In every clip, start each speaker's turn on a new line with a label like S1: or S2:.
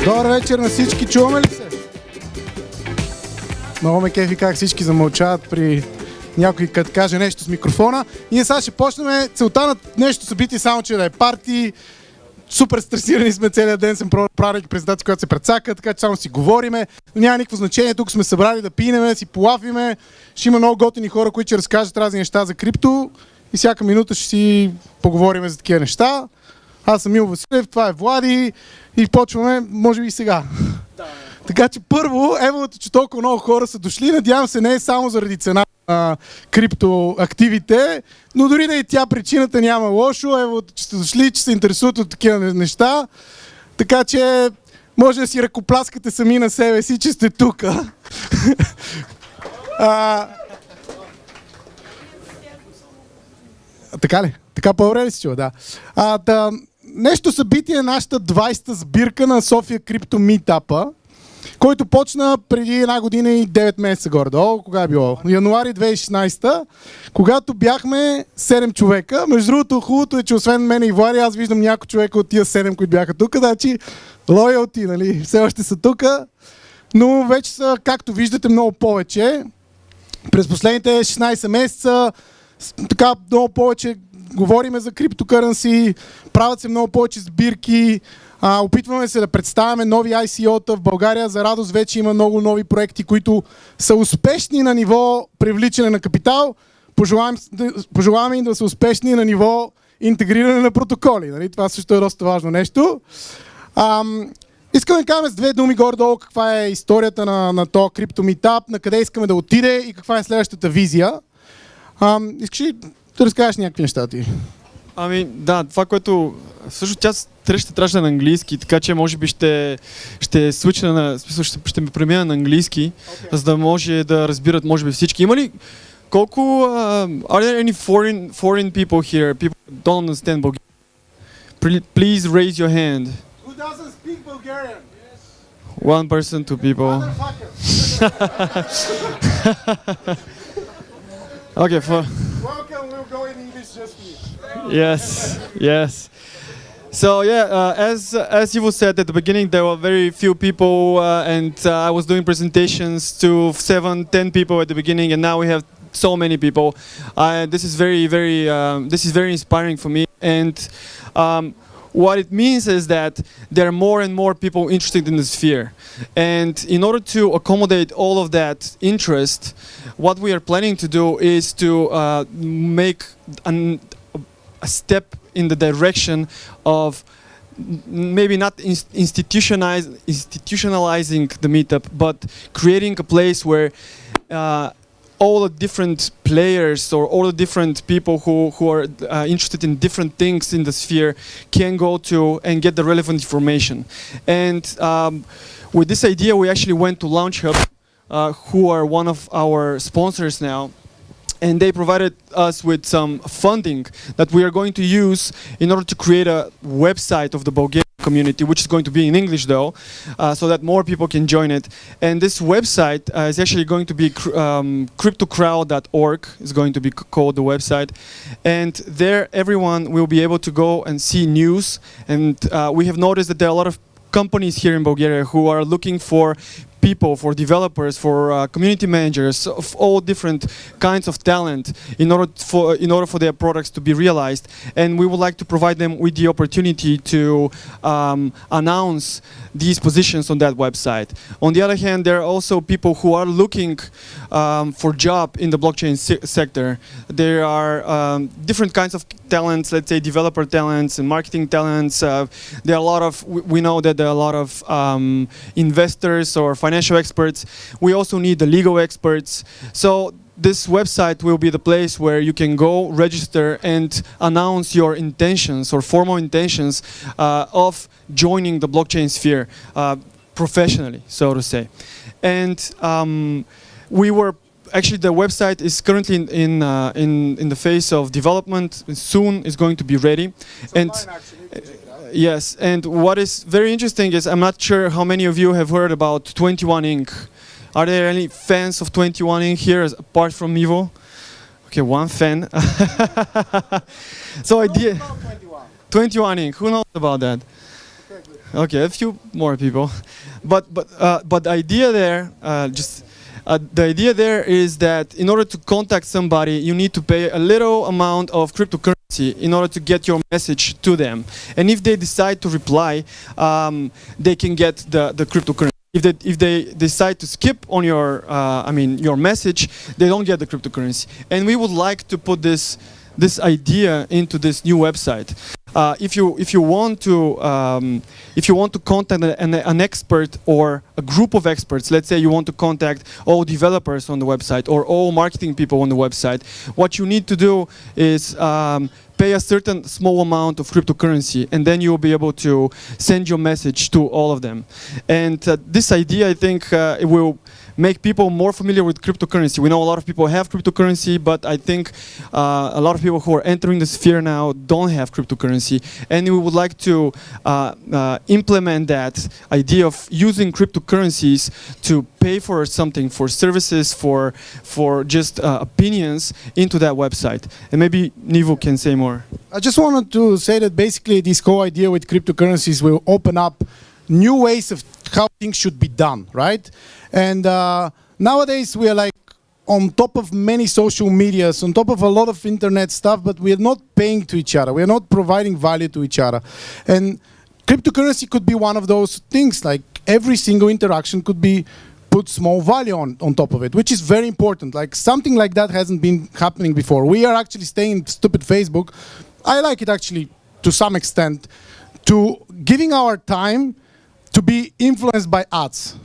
S1: Добър вечер на всички, чуваме ли се? Много ме кефи как всички замълчават при някой като каже нещо с микрофона. Ние сега ще почнем целта на нещо събитие, само че да е парти. Супер стресирани сме целият ден, съм правил презентация, която се прецака, така че само си говориме. Но няма никакво значение, тук сме събрали да пинеме, да си полафиме. Ще има много готини хора, които ще разкажат разни неща за крипто и всяка минута ще си поговориме за такива неща. Аз съм Мил Василев, това е Влади и почваме, може би и сега. Да. Така че първо, еволата, че толкова много хора са дошли, надявам се не е само заради цена на криптоактивите, но дори да и тя причината няма лошо, еволата, че сте дошли, че се интересуват от такива неща. Така че може да си ръкопляскате сами на себе си, че сте тук. Така ли? Така по-добре ли си чува? Да. Нещо събитие е нашата 20-та сбирка на Sofia Crypto Meetup, който почна преди 1 година и 9 месеца горе-долу. Кога е било? Януари 2016, когато бяхме 7 човека. Между другото, хубавото е, че освен мен и Влади, аз виждам няколко човека от тия 7, които бяха тук. Значи, лоялти, нали? Все още са тук. Но вече са, както виждате, много повече. През последните 16 месеца така много повече говориме за криптокърнси, правят се много повече сбирки, опитваме се да представяме нови ICO-та в България. За радост вече има много нови проекти, които са успешни на ниво привличане на капитал. Пожелаваме им да са успешни на ниво интегриране на протоколи. Нали? Това също е доста важно нещо. Искаме да кажем с 2 думи горе-долу каква е историята на този Crypto Meetup, на къде искаме да отиде и каква е следващата визия. Искаш ли да разкажеш някакви неща ти?
S2: Ами да, това, което също тя ще трябваше на английски, така че може би ще свична на, смисъл ще ме премина на английски, okay, за да може да разбират може би всички. Има ли колко are there any foreign people here? People don't understand Bulgarian. Please raise your hand.
S1: Who doesn't speak Bulgarian?
S2: One person, 2 people. Okay,
S1: welcome, we'll go in English just for you.
S2: Yes. So yeah, as Ivo said at the beginning, there were very few people, and I was doing presentations to 7-10 people at the beginning, and now we have so many people. This is very inspiring for me, and what it means is that there are more and more people interested in the sphere. And in order to accommodate all of that interest, what we are planning to do is to make a step in the direction of maybe not institutionalizing the meetup, but creating a place where all the different players or all the different people who are interested in different things in the sphere can go to and get the relevant information. And with this idea, we actually went to LaunchHub, who are one of our sponsors now. And they provided us with some funding that we are going to use in order to create a website of the Bulgarian community, which is going to be in English though, so that more people can join it. And this website is actually going to be cryptocrowd.org is going to be called the website. And there everyone will be able to go and see news. And we have noticed that there are a lot of companies here in Bulgaria who are looking for people, for developers, for community managers of all different kinds of talent in order for their products to be realized. And we would like to provide them with the opportunity to announce these positions on that website. On the other hand, there are also people who are looking for job in the blockchain sector. There are different kinds of talents, let's say developer talents and marketing talents. There are a lot of, we know that there are a lot of investors or financial experts. We also need the legal experts. So this website will be the place where you can go register and announce your intentions or formal intentions of joining the blockchain sphere professionally, so to say. And we were actually, the website is currently in the phase of development. Soon is going to be ready. And yes, and what is very interesting is I'm not sure how many of you have heard about 21 Inc. Are there any fans of 21 Inc. here apart from Ivo? Okay, one fan. So idea 21 Inc. Who knows about that? Okay, a few more people, but the idea there, the idea there is that in order to contact somebody, you need to pay a little amount of cryptocurrency in order to get your message to them. And if they decide to reply, they can get the cryptocurrency. If they decide to skip on your your message, they don't get the cryptocurrency. And we would like to put this idea into this new website. If you want to contact an expert or a group of experts, let's say you want to contact all developers on the website or all marketing people on the website, what you need to do is pay a certain small amount of cryptocurrency, and then you will be able to send your message to all of them. And this idea, I think, it will make people more familiar with cryptocurrency. We know a lot of people have cryptocurrency, but I think a lot of people who are entering the sphere now don't have cryptocurrency. And we would like to implement that idea of using cryptocurrencies to pay for something, for services, for just opinions into that website. And maybe Nivo can say more.
S1: I just wanted to say that basically this whole idea with cryptocurrencies will open up new ways of how things should be done, right? And nowadays we are like on top of many social medias, on top of a lot of internet stuff, but we are not paying to each other. We are not providing value to each other. And cryptocurrency could be one of those things, like every single interaction could be put small value on top of it, which is very important. Like something like that hasn't been happening before. We are actually staying in stupid Facebook. I like it actually to some extent, to giving our time to be influenced by ads.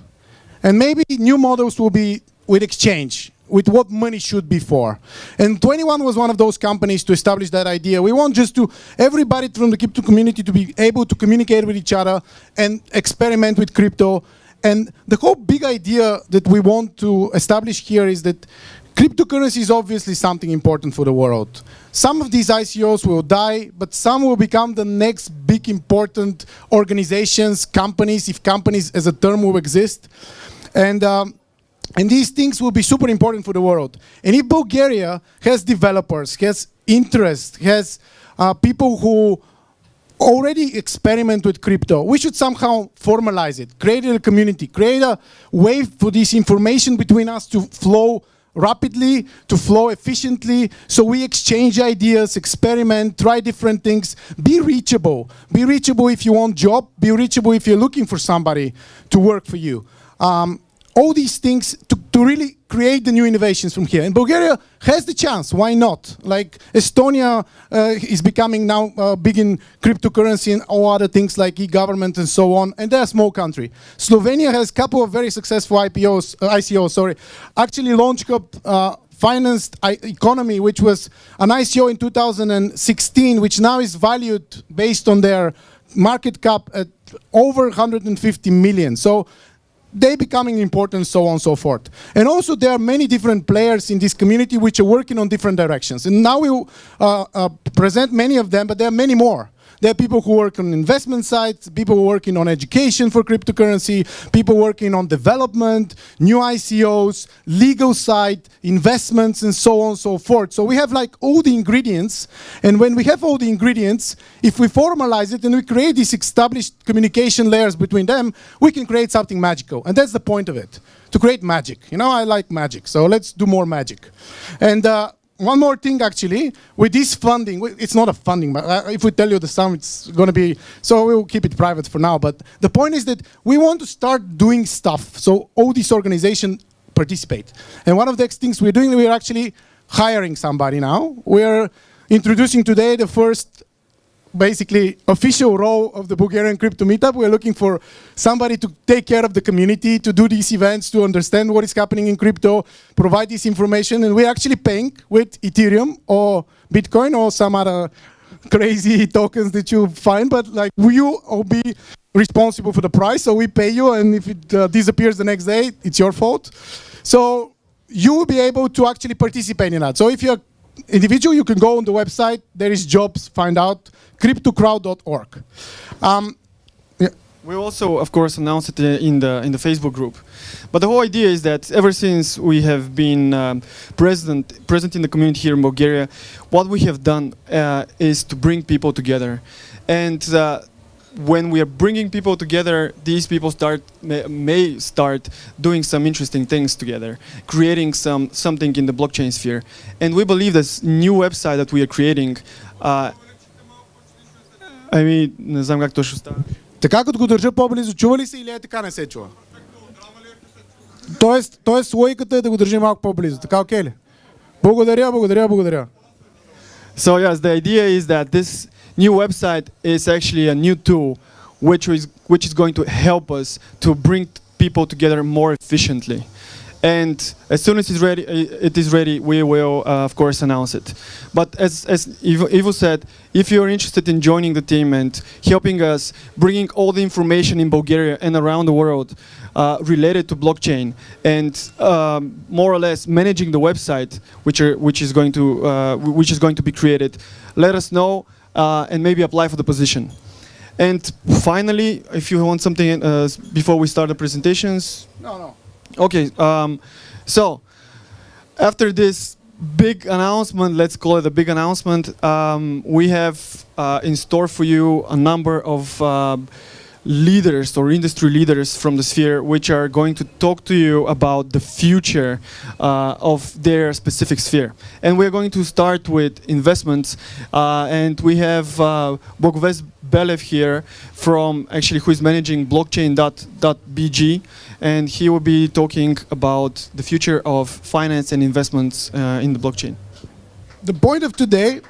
S1: And maybe new models will be with exchange, with what money should be for. And 21 was one of those companies to establish that idea. We want just to everybody from the crypto community to be able to communicate with each other and experiment with crypto. And the whole big idea that we want to establish here is that cryptocurrency is obviously something important for the world. Some of these ICOs will die, but some will become the next big important organizations, companies, if companies as a term will exist. And these things will be super important for the world. And if Bulgaria has developers, has interest, has people who already experiment with crypto, we should somehow formalize it, create a community, create a way for this information between us to flow rapidly, to flow efficiently, so we exchange ideas, experiment, try different things, be reachable. Be reachable if you want a job, be reachable if you're looking for somebody to work for you. All these things to really create the new innovations from here. And Bulgaria has the chance, why not? Like Estonia is becoming now big in cryptocurrency and all other things like e-government and so on, and they're a small country. Slovenia has a couple of very successful ICOs, actually launched financed economy, which was an ICO in 2016, which now is valued based on their market cap at over 150 million. So they're becoming important, so on and so forth. And also there are many different players in this community which are working on different directions. And now we'll present many of them, but there are many more. There are people who work on investment sites, people working on education for cryptocurrency, people working on development, new ICOs, legal side, investments, and so on and so forth. So we have like all the ingredients. And when we have all the ingredients, if we formalize it and we create these established communication layers between them, we can create something magical. And that's the point of it, to create magic. You know, I like magic, so let's do more magic. And one more thing, actually, with this funding, it's not a funding, but if we tell you the sum, it's going to be, so we'll keep it private for now. But the point is that we want to start doing stuff, so all these organizations participate. And one of the things we're doing, we're actually hiring somebody now. We're introducing today the first, basically, official role of the Bulgarian Crypto Meetup. We're looking for somebody to take care of the community, to do these events, to understand what is happening in crypto, provide this information, and we're actually paying with Ethereum or Bitcoin or some other crazy tokens that you find, but like you will be responsible for the price, so we pay you, and if it disappears the next day, it's your fault. So you will be able to actually participate in that. So if you're individual, you can go on the website, there is jobs, find out, cryptocrowd.org. Yeah.
S2: We also, of course, announced it in the Facebook group. But the whole idea is that ever since we have been present in the community here in Bulgaria, what we have done is to bring people together. And when we are bringing people together, these people may start doing some interesting things together, creating something in the blockchain sphere. And we believe this new website that we are creating, не знам как точно става.
S1: Така като го държа по-близо, чува ли се или така не се чува? Тоест логиката е да го държи малко по-близо. Така окей ли? Благодаря.
S2: So yes, the idea is that this new website is actually a new tool which is going to help us to bring people together more efficiently. And as soon as it is ready, we will, of course, announce it. But as Ivo said, if you're interested in joining the team and helping us bringing all the information in Bulgaria and around the world related to blockchain and more or less managing the website, which is going to be created, let us know and maybe apply for the position. And finally, if you want something before we start the presentations.
S1: No.
S2: Okay, so after this big announcement, let's call it a big announcement, we have in store for you a number of leaders or industry leaders from the sphere which are going to talk to you about the future of their specific sphere. And we're going to start with investments, and we have Bogvez Belev here who is managing blockchain.bg, and he will be talking about the future of finance and investments in the blockchain.
S1: The point of today,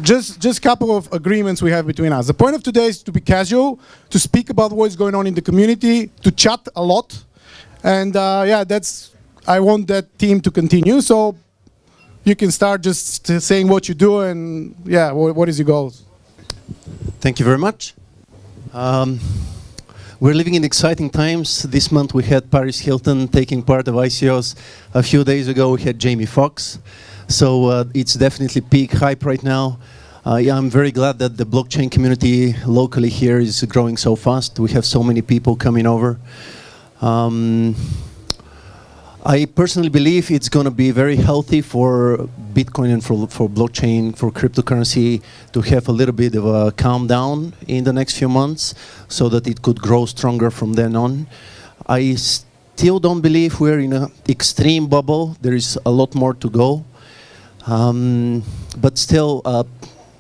S1: just couple of agreements we have between us. The point of today is to be casual, to speak about what is going on in the community, to chat a lot, and I want that theme to continue. So you can start just saying what you do and what is your goals.
S3: Thank you very much. We're living in exciting times. This month we had Paris Hilton taking part of ICOs. A few days ago we had Jamie Foxx. So it's definitely peak hype right now. I'm very glad that the blockchain community locally here is growing so fast. We have so many people coming over. I personally believe it's going to be very healthy for Bitcoin and for blockchain, for cryptocurrency to have a little bit of a calm down in the next few months so that it could grow stronger from then on. I still don't believe we're in an extreme bubble. There is a lot more to go. But still a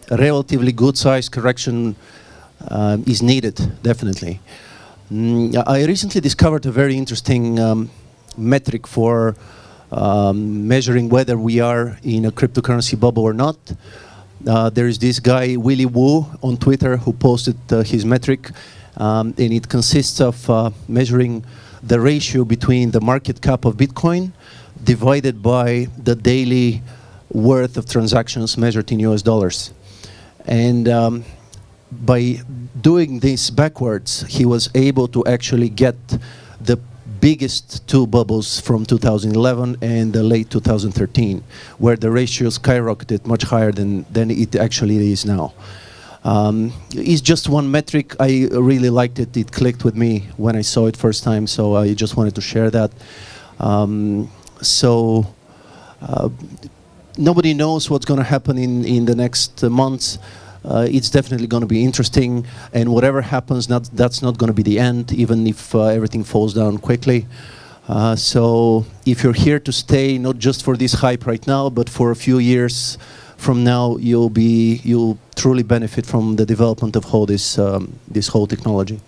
S3: relatively good size correction is needed, definitely. I recently discovered a very interesting metric for measuring whether we are in a cryptocurrency bubble or not. There is this guy, Willy Woo, on Twitter who posted his metric, and it consists of measuring the ratio between the market cap of Bitcoin divided by the daily worth of transactions measured in US dollars. And by doing this backwards, he was able to actually get the biggest two bubbles from 2011 and the late 2013, where the ratio skyrocketed much higher than it actually is now. It's just one metric. I really liked it. It clicked with me when I saw it first time, so I just wanted to share that. Nobody knows what's going to happen in the next months. It's definitely going to be interesting, and whatever happens, that's not going to be the end, even if everything falls down quickly. So if you're here to stay, not just for this hype right now, but for a few years from now, you'll truly benefit from the development of this whole technology.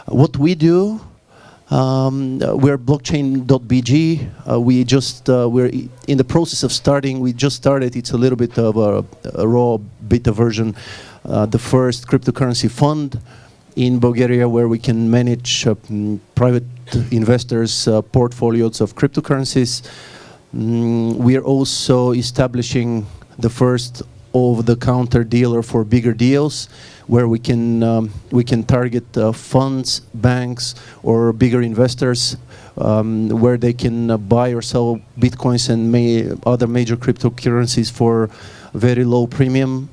S3: What we do. We're blockchain.bg. We're in the process of starting. We just started. It's a little bit of a raw beta version. The first cryptocurrency fund in Bulgaria, where we can manage private investors' portfolios of cryptocurrencies. We are also establishing the first over-the-counter dealer for bigger deals, where we can target funds, banks, or bigger investors, where they can buy or sell bitcoins and other major cryptocurrencies for very low premium,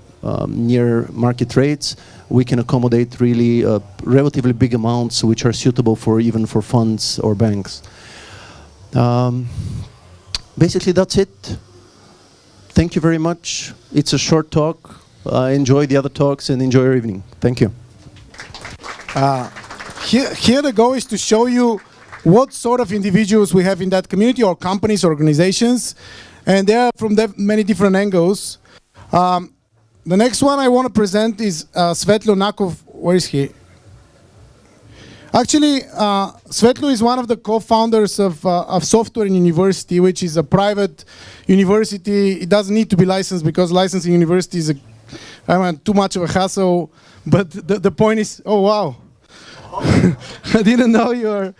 S3: near market rates. We can accommodate really relatively big amounts, which are suitable even for funds or banks. Basically, that's it. Thank you very much. It's a short talk. enjoy the other talks and enjoy your evening. Thank you.
S1: Here the goal is to show you what sort of individuals we have in that community, or companies, organizations, and they are from many different angles. The next one I want to present is Svetlo Nakov. Where is he? Actually, Svetlo is one of the co-founders of Software in University, which is a private university. It doesn't need to be licensed because licensing university is too much of a hassle. But the point is, oh wow, I didn't know you are.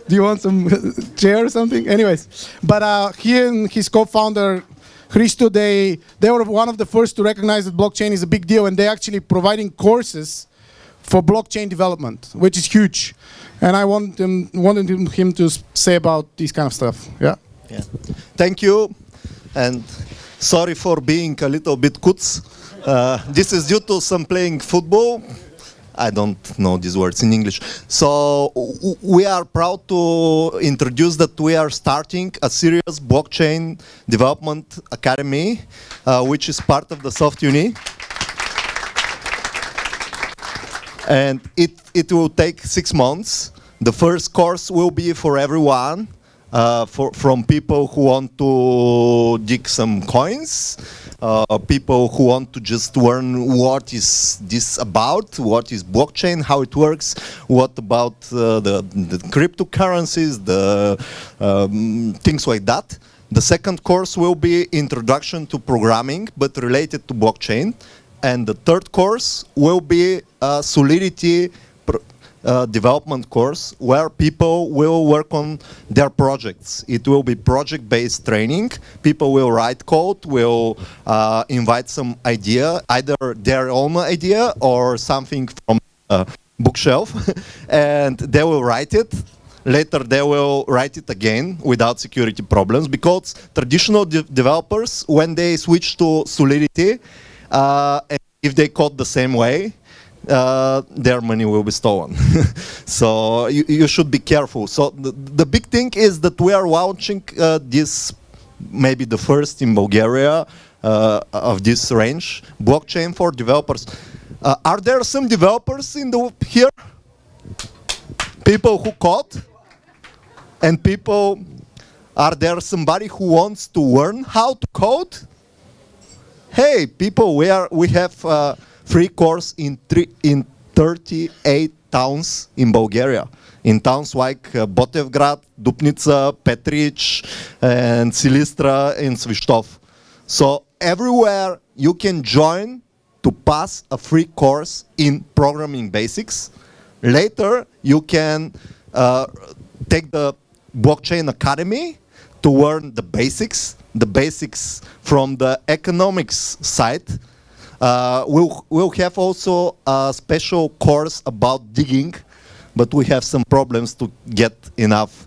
S1: Do you want some chair or something? Anyways, but he and his co-founder Christo, they were one of the first to recognize that blockchain is a big deal, and they're actually providing courses for blockchain development, which is huge. And I wanted him to say about this kind of stuff. Yeah.
S4: Thank you, and sorry for being a little bit kuts. This is due to some playing football. I don't know these words in English. So we are proud to introduce that we are starting a serious blockchain development academy, which is part of the Soft Uni. And it will take 6 months. The first course will be for everyone, from people who want to dig some coins, people who want to just learn what is this about, what is blockchain, how it works, what about the cryptocurrencies, the things like that. The second course will be Introduction to Programming, but related to blockchain. And the third course will be Solidity development course, where people will work on their projects. It will be project-based training. People will write code, will invite some idea, either their own idea or something from a bookshelf, and they will write it. Later they will write it again without security problems, because traditional developers, when they switch to Solidity, and if they code the same way, their money will be stolen. So you should be careful. So the big thing is that we are launching this, maybe the first in Bulgaria of this range, blockchain for developers. Are there some developers here? People who code? And people, are there somebody who wants to learn how to code? Hey, people, we have free course in 38 towns in Bulgaria. In towns like Botevgrad, Dupnica, Petrich, and Silistra, and Svishtov. So everywhere you can join to pass a free course in programming basics. Later, you can take the Blockchain Academy to learn the basics from the economics side. We'll have also a special course about digging, but we have some problems to get enough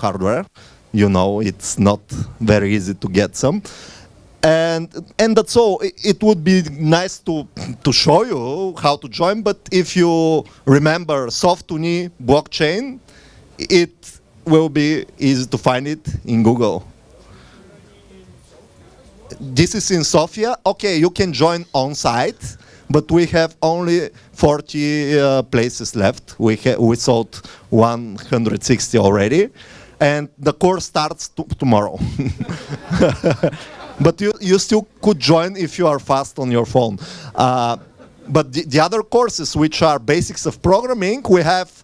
S4: hardware. You know, it's not very easy to get some. And that's all. It would be nice to show you how to join, but if you remember SoftUni blockchain, it will be easy to find it in Google. This is in Sofia. Okay, you can join on site, but we have only 40 places left. We sold 160 already, and the course starts tomorrow. But you still could join if you are fast on your phone. But the other courses, which are basics of programming, we have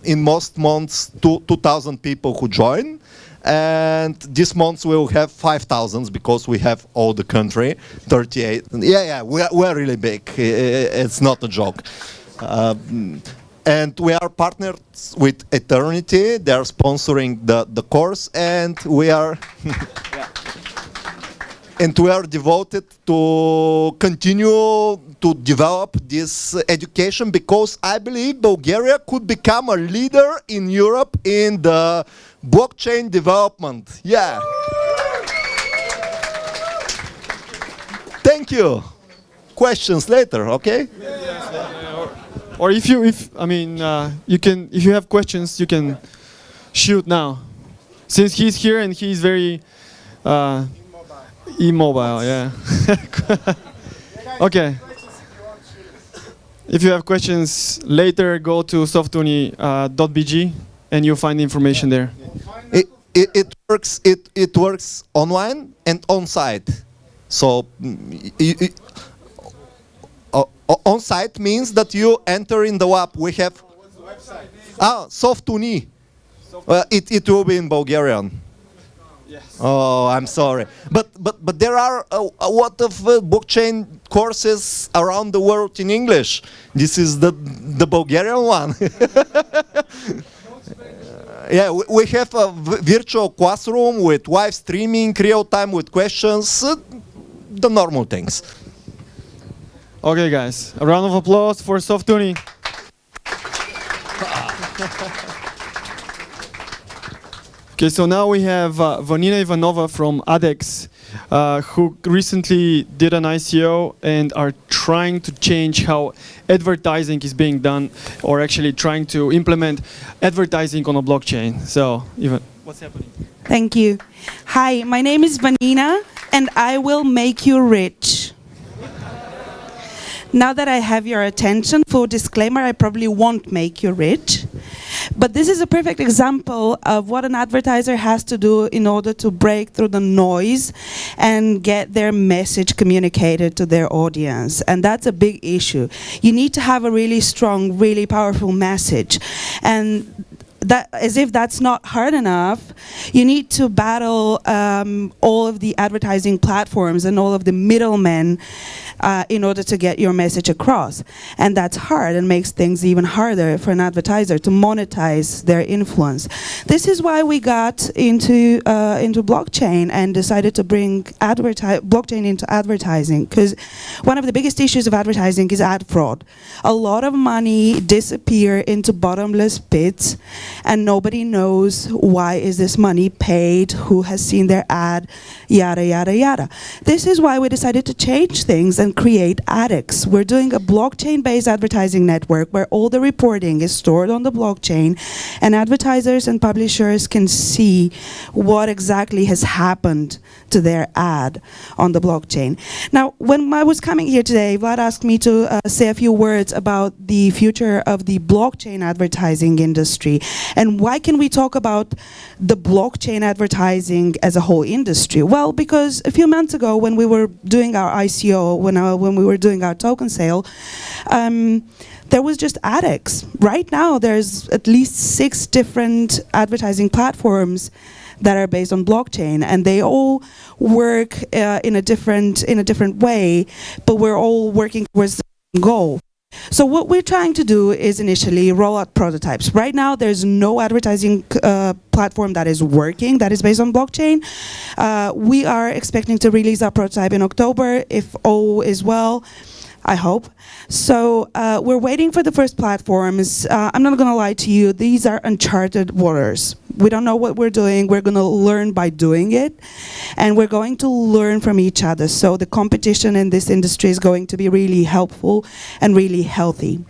S4: in most months 2,000 people who join. And this month we will have 5,000 because we have all the country, 38. Yeah, we're really big. It's not a joke. And we are partnered with Eternity. They are sponsoring the course, and we are and we are devoted to continue to develop this education, because I believe Bulgaria could become a leader in Europe in the blockchain development. Yeah. Thank you. Questions later, okay?
S2: Or if you have questions, you can shoot now. Since he's here and he's very E-mobile, yeah. Okay. If you have questions later, go to softuni.bg and you'll find the information there.
S4: It works online and on site. So on site means that you enter in the web. We have Softuni. It will be in Bulgarian.
S2: Yes.
S4: Oh, I'm sorry, but there are a lot of blockchain courses around the world in English. This is the Bulgarian one. Yeah, we have a virtual classroom with live streaming, real time with questions, the normal things.
S2: Okay, guys, a round of applause for Softuni. Okay, so now we have Vanina Ivanova from ADEX, who recently did an ICO and are trying to change how advertising is being done, or actually trying to implement advertising on a blockchain. So, Ivan, what's happening?
S5: Thank you. Hi, my name is Vanina, and I will make you rich. Now that I have your attention, full disclaimer, I probably won't make you rich. But this is a perfect example of what an advertiser has to do in order to break through the noise and get their message communicated to their audience. And that's a big issue. You need to have a really strong, really powerful message. And that, as if that's not hard enough, you need to battle all of the advertising platforms and all of the middlemen in order to get your message across. And that's hard and makes things even harder for an advertiser to monetize their influence. This is why we got into blockchain and decided to bring blockchain into advertising, because one of the biggest issues of advertising is ad fraud. A lot of money disappear into bottomless pits, and nobody knows why is this money paid, who has seen their ad, yada, yada, yada. This is why we decided to change things and create ADEX. We're doing a blockchain-based advertising network where all the reporting is stored on the blockchain, and advertisers and publishers can see what exactly has happened to their ad on the blockchain. Now, when I was coming here today, Vlad asked me to say a few words about the future of the blockchain advertising industry. And why can we talk about the blockchain advertising as a whole industry? Well, because a few months ago when we were doing our ICO, when we were doing our token sale, there was just ADEX. Right now, there's at least 6 different advertising platforms that are based on blockchain, and they all work in a different way, but we're all working towards the same goal. So what we're trying to do is initially roll out prototypes. Right now, there's no advertising platform that is working that is based on blockchain. We are expecting to release our prototype in October, if all is well, I hope. So we're waiting for the first platforms. I'm not going to lie to you, these are uncharted waters. We don't know what we're doing. We're going to learn by doing it, and we're going to learn from each other. So the competition in this industry is going to be really helpful and really healthy.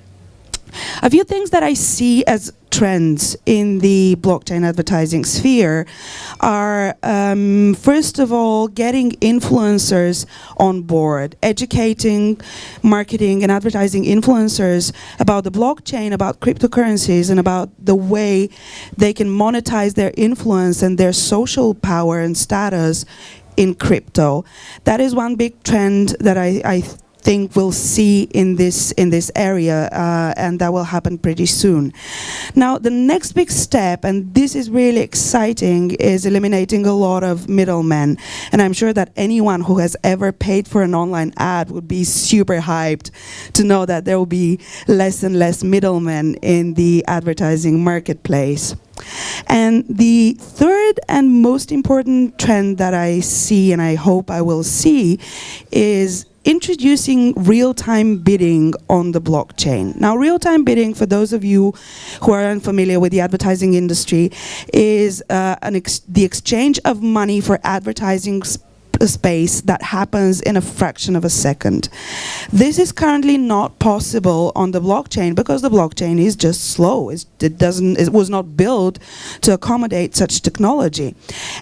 S5: A few things that I see as trends in the blockchain advertising sphere are, first of all, getting influencers on board, educating, marketing and advertising influencers about the blockchain, about cryptocurrencies, and about the way they can monetize their influence and their social power and status in crypto. That is one big trend that I think we'll see in this area, and that will happen pretty soon. Now, the next big step, and this is really exciting, is eliminating a lot of middlemen. And I'm sure that anyone who has ever paid for an online ad would be super hyped to know that there will be less and less middlemen in the advertising marketplace. And the third and most important trend that I see, and I hope I will see, is introducing real-time bidding on the blockchain. Now, real-time bidding, for those of you who are unfamiliar with the advertising industry, is the exchange of money for advertising space that happens in a fraction of a second. This is currently not possible on the blockchain because the blockchain is just slow. It was not built to accommodate such technology.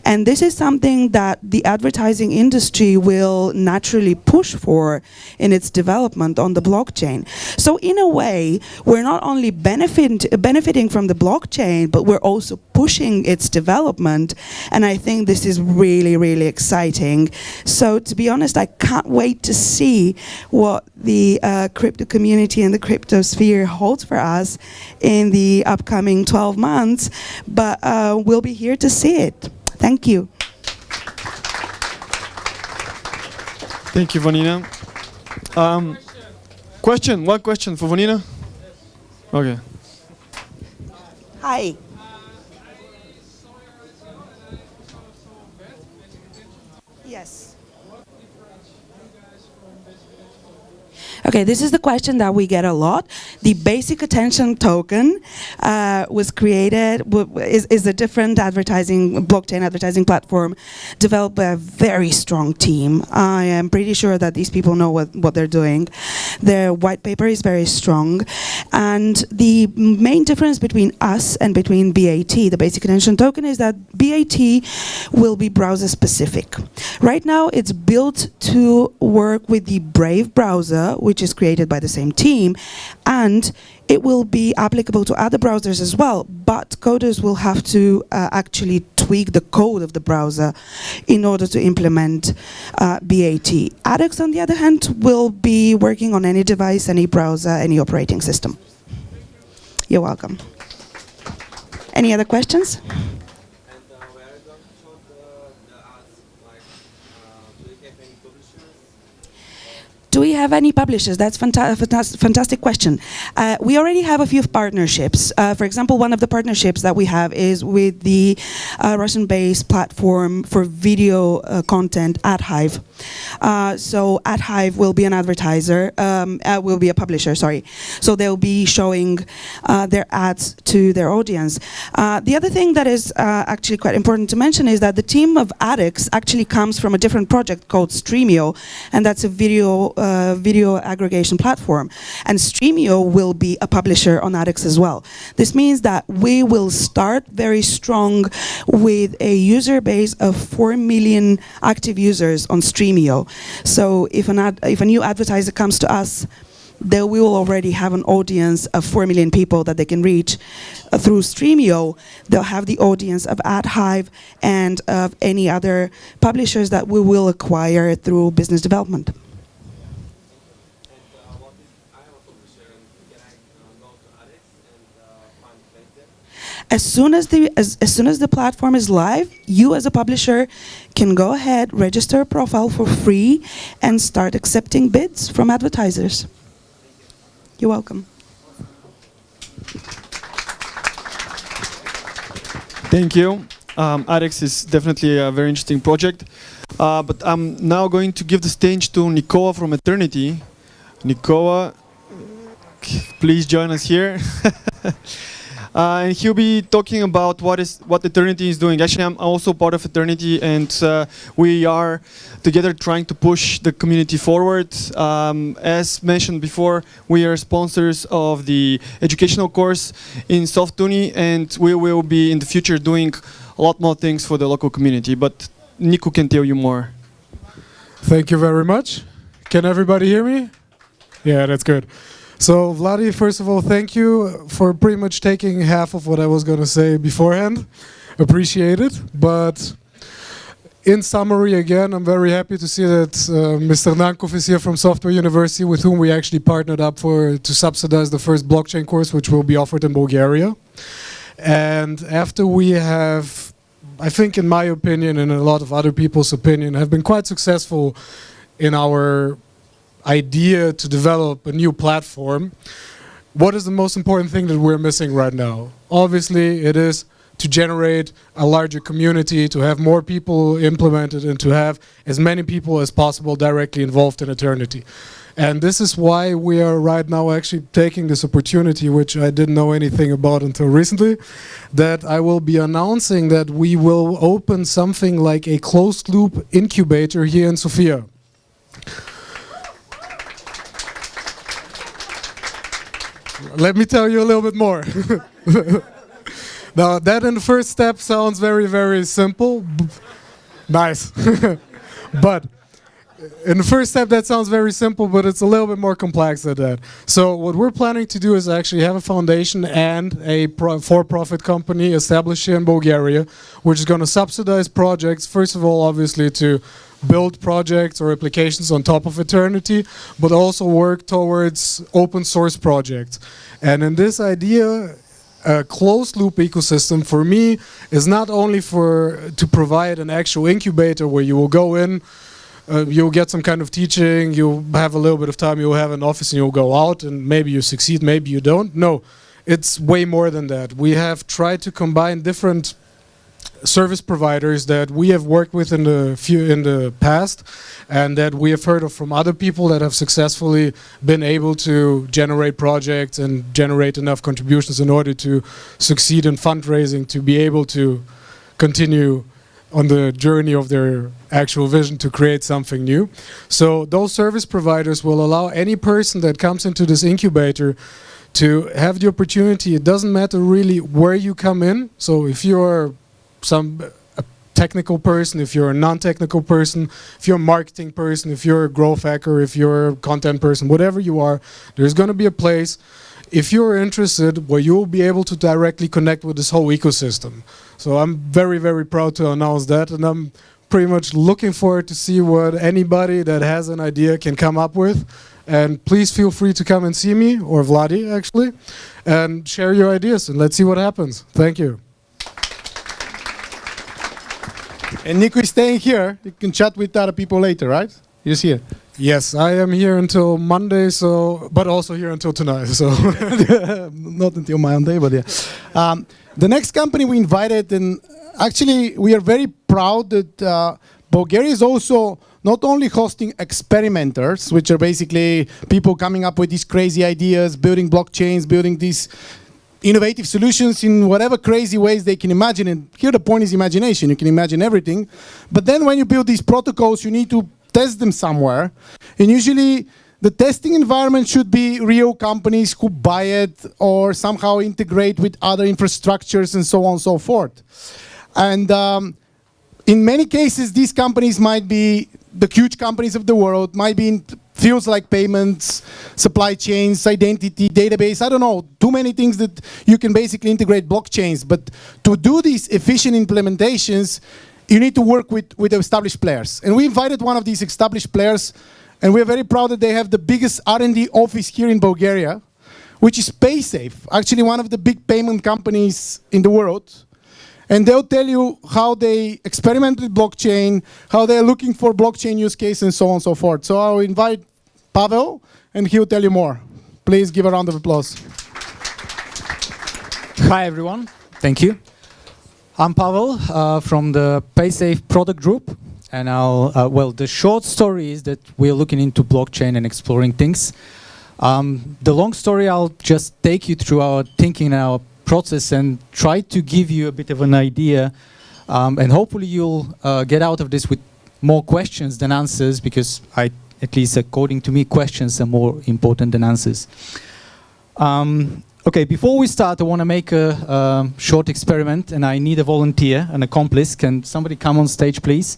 S5: And this is something that the advertising industry will naturally push for in its development on the blockchain. So in a way, we're not only benefiting from the blockchain, but we're also pushing its development. And I think this is really, really exciting. So to be honest, I can't wait to see what the crypto community and the crypto sphere holds for us in the upcoming 12 months. But we'll be here to see it. Thank you.
S2: Thank you, Vanina. Question? One question for Vanina? Okay.
S5: Hi. Yes. Okay, this is the question that we get a lot. The basic attention token was created, is a different blockchain advertising platform developed by a very strong team. I am pretty sure that these people know what they're doing. Their white paper is very strong. And the main difference between us and between BAT, the basic attention token, is that BAT will be browser specific. Right now, it's built to work with the Brave browser, which is created by the same team, and it will be applicable to other browsers as well, but coders will have to actually tweak the code of the browser in order to implement BAT. ADEX, on the other hand, will be working on any device, any browser, any operating system. You're welcome. Any other questions? Do we have any publishers? That's fantastic question. We already have a few partnerships. For example, one of the partnerships that we have is with the Russian-based platform for video content, AdHive. So AdHive will be an advertiser, will be a publisher, sorry. So they'll be showing their ads to their audience. The other thing that is actually quite important to mention is that the team of ADEX actually comes from a different project called Streamio, and that's a video aggregation platform. And Streamio will be a publisher on ADEX as well. This means that we will start very strong with a user base of 4 million active users on Streamio. So if a new advertiser comes to us, they will already have an audience of 4 million people that they can reach through Streamio. They'll have the audience of AdHive and of any other publishers that we will acquire through business development. As soon as the platform is live, you as a publisher can go ahead, register a profile for free, and start accepting bids from advertisers. You're welcome.
S2: Thank you. ADEX is definitely a very interesting project. But I'm now going to give the stage to Nicole from Eternity. Nicole, please join us here. And he'll be talking about what Eternity is doing. Actually, I'm also part of Eternity, and we are together trying to push the community forward. As mentioned before, we are sponsors of the educational course in Softuni, and we will be in the future doing a lot more things for the local community. But Nico can tell you more.
S1: Thank you very much. Can everybody hear me? Yeah, that's good. So, Vladi, first of all, thank you for pretty much taking half of what I was going to say beforehand. Appreciate it. But in summary, again, I'm very happy to see that Mr. Nankov is here from Software University, with whom we actually partnered up to subsidize the first blockchain course, which will be offered in Bulgaria. And after we have, I think in my opinion and a lot of other people's opinion, have been quite successful in our idea to develop a new platform, what is the most important thing that we're missing right now? Obviously, it is to generate a larger community, to have more people implemented, and to have as many people as possible directly involved in Eternity. And this is why we are right now actually taking this opportunity, which I didn't know anything about until recently, that I will be announcing that we will open something like a closed loop incubator here in Sofia. Let me tell you a little bit more. Now, that in the first step sounds very, very simple. Nice. But in the first step, that sounds very simple, but it's a little bit more complex than that. So what we're planning to do is actually have a foundation and a for-profit company established here in Bulgaria, which is going to subsidize projects, first of all, obviously, to build projects or applications on top of Eternity, but also work towards open source projects. And in this idea, a closed loop ecosystem for me is not only to provide an actual incubator where you will go in, you'll get some kind of teaching, you'll have a little bit of time, you'll have an office and you'll go out and maybe you succeed, maybe you don't. No, it's way more than that. We have tried to combine different service providers that we have worked with in the past and that we have heard of from other people that have successfully been able to generate projects and generate enough contributions in order to succeed in fundraising to be able to continue on the journey of their actual vision to create something new. So those service providers will allow any person that comes into this incubator to have the opportunity. It doesn't matter really where you come in. So if you're a technical person, if you're a non-technical person, if you're a marketing person, if you're a growth hacker, if you're a content person, whatever you are, there's going to be a place, if you're interested, where you'll be able to directly connect with this whole ecosystem. So I'm very, very proud to announce that, and I'm pretty much looking forward to see what anybody that has an idea can come up with. And please feel free to come and see me, or Vladi actually, and share your ideas, and let's see what happens. Thank you.
S6: And Nico is staying here. You can chat with other people later, right? He's here.
S1: Yes, I am here until Monday, but also here until tonight. So
S6: not until Monday, but yeah. The next company we invited, and actually we are very proud that Bulgaria is also not only hosting experimenters, which are basically people coming up with these crazy ideas, building blockchains, building these innovative solutions in whatever crazy ways they can imagine. And here the point is imagination. You can imagine everything. But then when you build these protocols, you need to test them somewhere. And usually the testing environment should be real companies who buy it or somehow integrate with other infrastructures and so on and so forth. And in many cases, these companies might be the huge companies of the world, might be in fields like payments, supply chains, identity, database, I don't know, too many things that you can basically integrate blockchains. But to do these efficient implementations, you need to work with established players. And we invited one of these established players, and we're very proud that they have the biggest R&D office here in Bulgaria, which is PaySafe, actually one of the big payment companies in the world. And they'll tell you how they experiment with blockchain, how they're looking for blockchain use case, and so on and so forth. So I'll invite Pavel, and he'll tell you more. Please give a round of applause.
S7: Hi, everyone. Thank you. I'm Pavel from the PaySafe product group. And well, the short story is that we're looking into blockchain and exploring things. The long story, I'll just take you through our thinking, our process, and try to give you a bit of an idea. And hopefully you'll get out of this with more questions than answers, because at least according to me, questions are more important than answers. Okay, before we start, I want to make a short experiment, and I need a volunteer, an accomplice. Can somebody come on stage, please?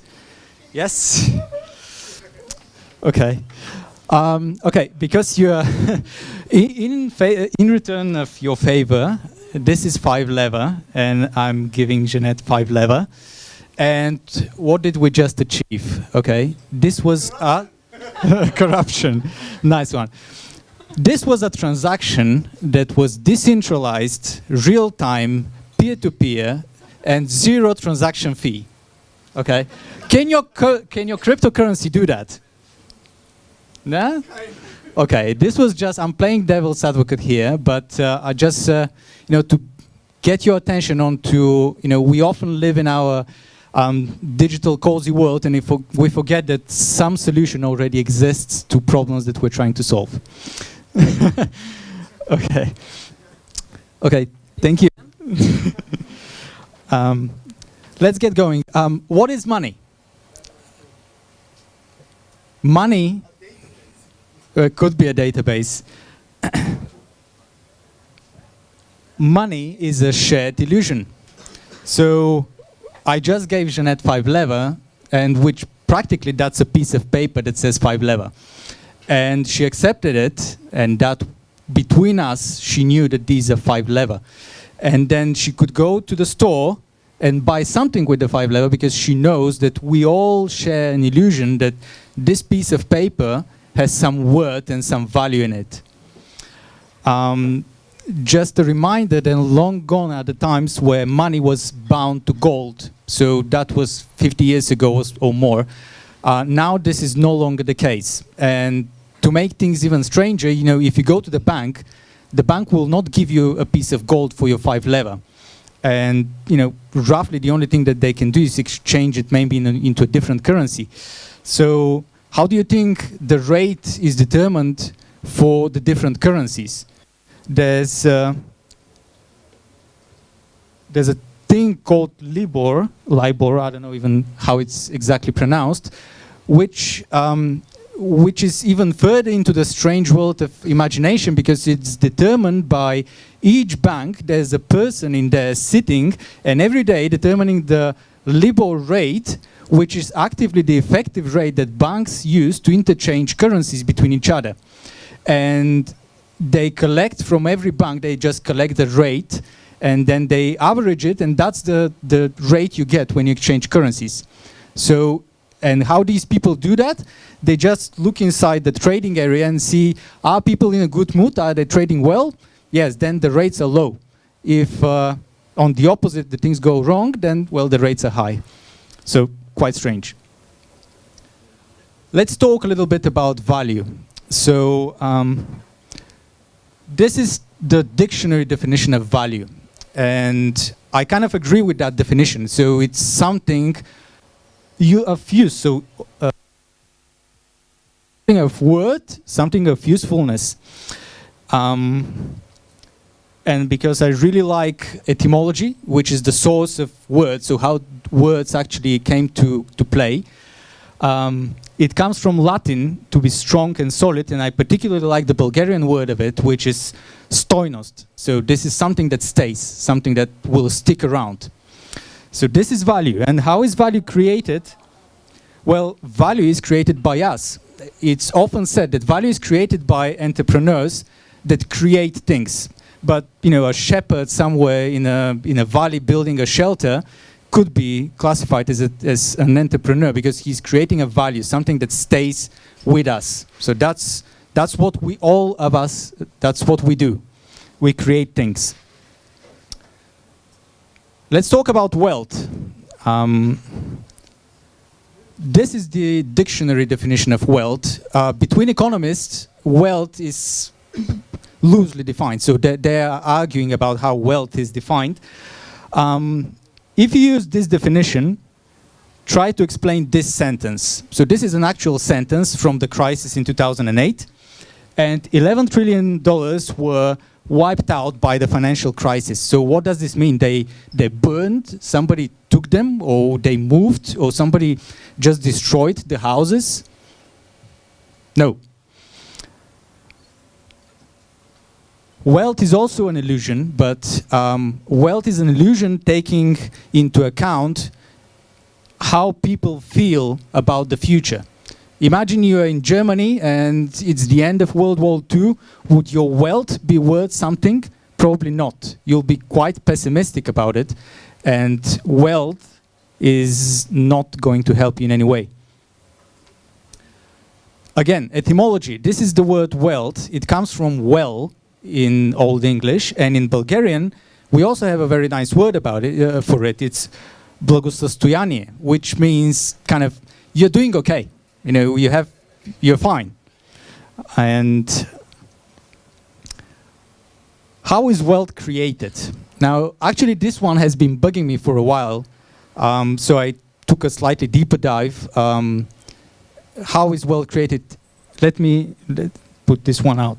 S7: Yes? Okay. Okay, because you're in return of your favor, this is 5 lever, and I'm giving Jeanette 5 lever. And what did we just achieve? Okay, this was a corruption. Nice one. This was a transaction that was decentralized, real-time, peer-to-peer, and 0 transaction fee. Okay, can your cryptocurrency do that? No? Okay, this was just, I'm playing devil's advocate here, but I just, to get your attention on to, we often live in our digital cozy world, and if we forget that some solution already exists to problems that we're trying to solve. Okay. Okay, thank you. Let's get going. What is money? Money could be a database. Money is a shared illusion. So I just gave Jeanette 5 lever, and which practically that's a piece of paper that says 5 lever. And she accepted it, and that between us, she knew that these are 5 lever. And then she could go to the store and buy something with the 5 lever, because she knows that we all share an illusion that this piece of paper has some worth and some value in it. Just a reminder that long gone are the times where money was bound to gold. So that was 50 years ago or more. Now this is no longer the case. And to make things even stranger, you know, if you go to the bank will not give you a piece of gold for your 5 lever. And, you know, roughly the only thing that they can do is exchange it maybe into a different currency. So how do you think the rate is determined for the different currencies? There's a thing called LIBOR, I don't know even how it's exactly pronounced, which is even further into the strange world of imagination, because it's determined by each bank. There's a person in there sitting, and every day determining the LIBOR rate, which is actively the effective rate that banks use to interchange currencies between each other. And they collect from every bank, they just collect the rate, and then they average it, and that's the rate you get when you exchange currencies. So, and how these people do that? They just look inside the trading area and see, are people in a good mood? Are they trading well? Yes, then the rates are low. If on the opposite, the things go wrong, then, well, the rates are high. So, quite strange. Let's talk a little bit about value. So, this is the dictionary definition of value. And I kind of agree with that definition. So it's something of use. So something of worth, something of usefulness. And because I really like etymology, which is the source of words, so how words actually came to play. It comes from Latin, to be strong and solid, and I particularly like the Bulgarian word of it, which is stoinost. So this is something that stays, something that will stick around. So this is value. And how is value created? Well, value is created by us. It's often said that value is created by entrepreneurs that create things. But, you know, a shepherd somewhere in a valley building a shelter could be classified as an entrepreneur, because he's creating a value, something that stays with us. So that's what we, all of us, that's what we do. We create things. Let's talk about wealth. This is the dictionary definition of wealth. Between economists, wealth is loosely defined. So they are arguing about how wealth is defined. If you use this definition, try to explain this sentence. So this is an actual sentence from the crisis in 2008. And $11 trillion were wiped out by the financial crisis. So what does this mean? They burned, somebody took them, or they moved, or somebody just destroyed the houses? No. Wealth is also an illusion, but wealth is an illusion taking into account how people feel about the future. Imagine you are in Germany and it's the end of World War II. Would your wealth be worth something? Probably not. You'll be quite pessimistic about it, and wealth is not going to help you in any way. Again, etymology. This is the word wealth. It comes from well in Old English, and in Bulgarian we also have a very nice word about it for it. It's благосостояние, which means kind of you're doing okay. You know, you're fine. And how is wealth created? Now, actually, this one has been bugging me for a while. So I took a slightly deeper dive. How is wealth created? Let put this one out.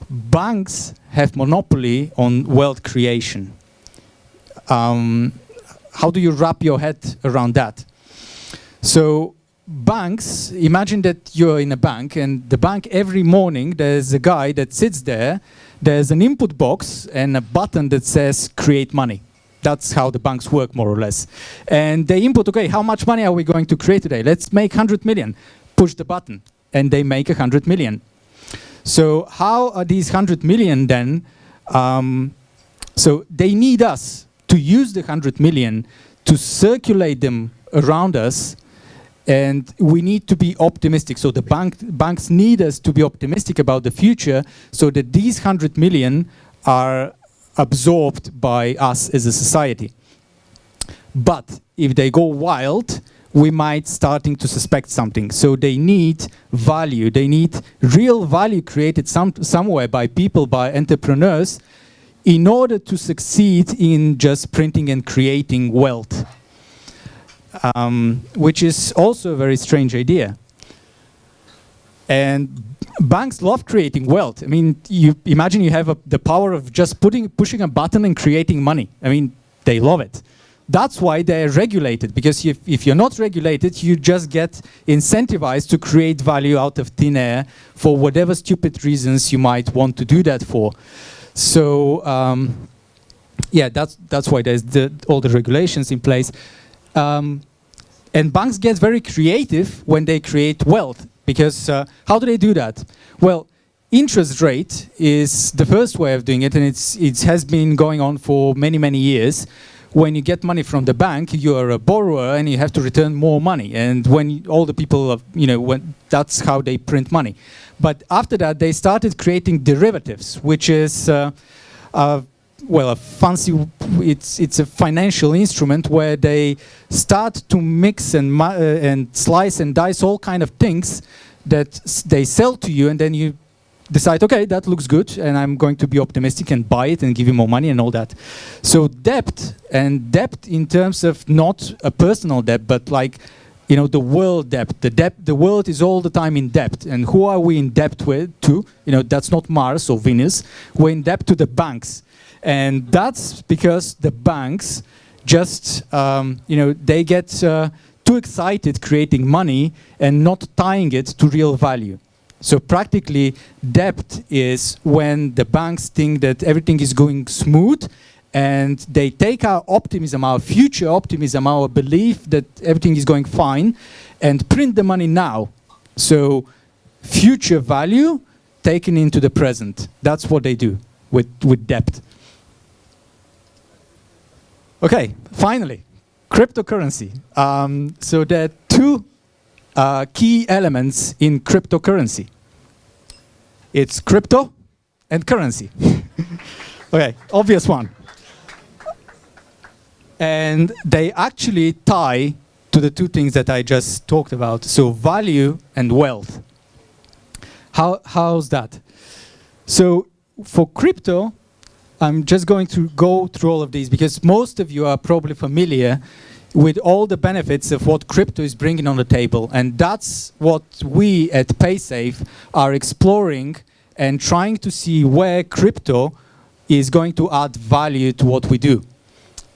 S7: Banks have monopoly on wealth creation. How do you wrap your head around that? So banks, imagine that you're in a bank, and the bank every morning, there's a guy that sits there, there's an input box and a button that says create money. That's how the banks work, more or less. And they input, okay, how much money are we going to create today? Let's make 100 million. Push the button, and they make 100 million. So how are these 100 million then? So they need us to use the 100 million to circulate them around us, and we need to be optimistic. So the banks need us to be optimistic about the future so that these 100 million are absorbed by us as a society. But if they go wild, we might starting to suspect something. So they need value. They need real value created somewhere by people, by entrepreneurs, in order to succeed in just printing and creating wealth. Which is also a very strange idea. And banks love creating wealth. I mean, you imagine you have the power of just pushing a button and creating money. I mean, they love it. That's why they're regulated, because if you're not regulated, you just get incentivized to create value out of thin air for whatever stupid reasons you might want to do that for. So, yeah, that's why there's all the regulations in place. And banks get very creative when they create wealth, because how do they do that? Well, interest rate is the first way of doing it, and it has been going on for many, many years. When you get money from the bank, you are a borrower and you have to return more money. And when all the people, that's how they print money. But after that, they started creating derivatives, which is well, a fancy, it's a financial instrument where they start to mix and slice and dice all kind of things that they sell to you, and then you decide, okay, that looks good, and I'm going to be optimistic and buy it and give you more money and all that. So debt in terms of not a personal debt, but like, the world debt. The world is all the time in debt. And who are we in debt to? That's not Mars or Venus. We're in debt to the banks. And that's because the banks just, they get too excited creating money and not tying it to real value. So practically, debt is when the banks think that everything is going smooth, and they take our optimism, our future optimism, our belief that everything is going fine, and print the money now. So future value taken into the present. That's what they do with debt. Okay, finally, cryptocurrency. So there are two key elements in cryptocurrency. It's crypto and currency. Okay, obvious one. And they actually tie to the two things that I just talked about. So value and wealth. How's that? So for crypto, I'm just going to go through all of these because most of you are probably familiar with all the benefits of what crypto is bringing on the table. And that's what we at PaySafe are exploring and trying to see where crypto is going to add value to what we do.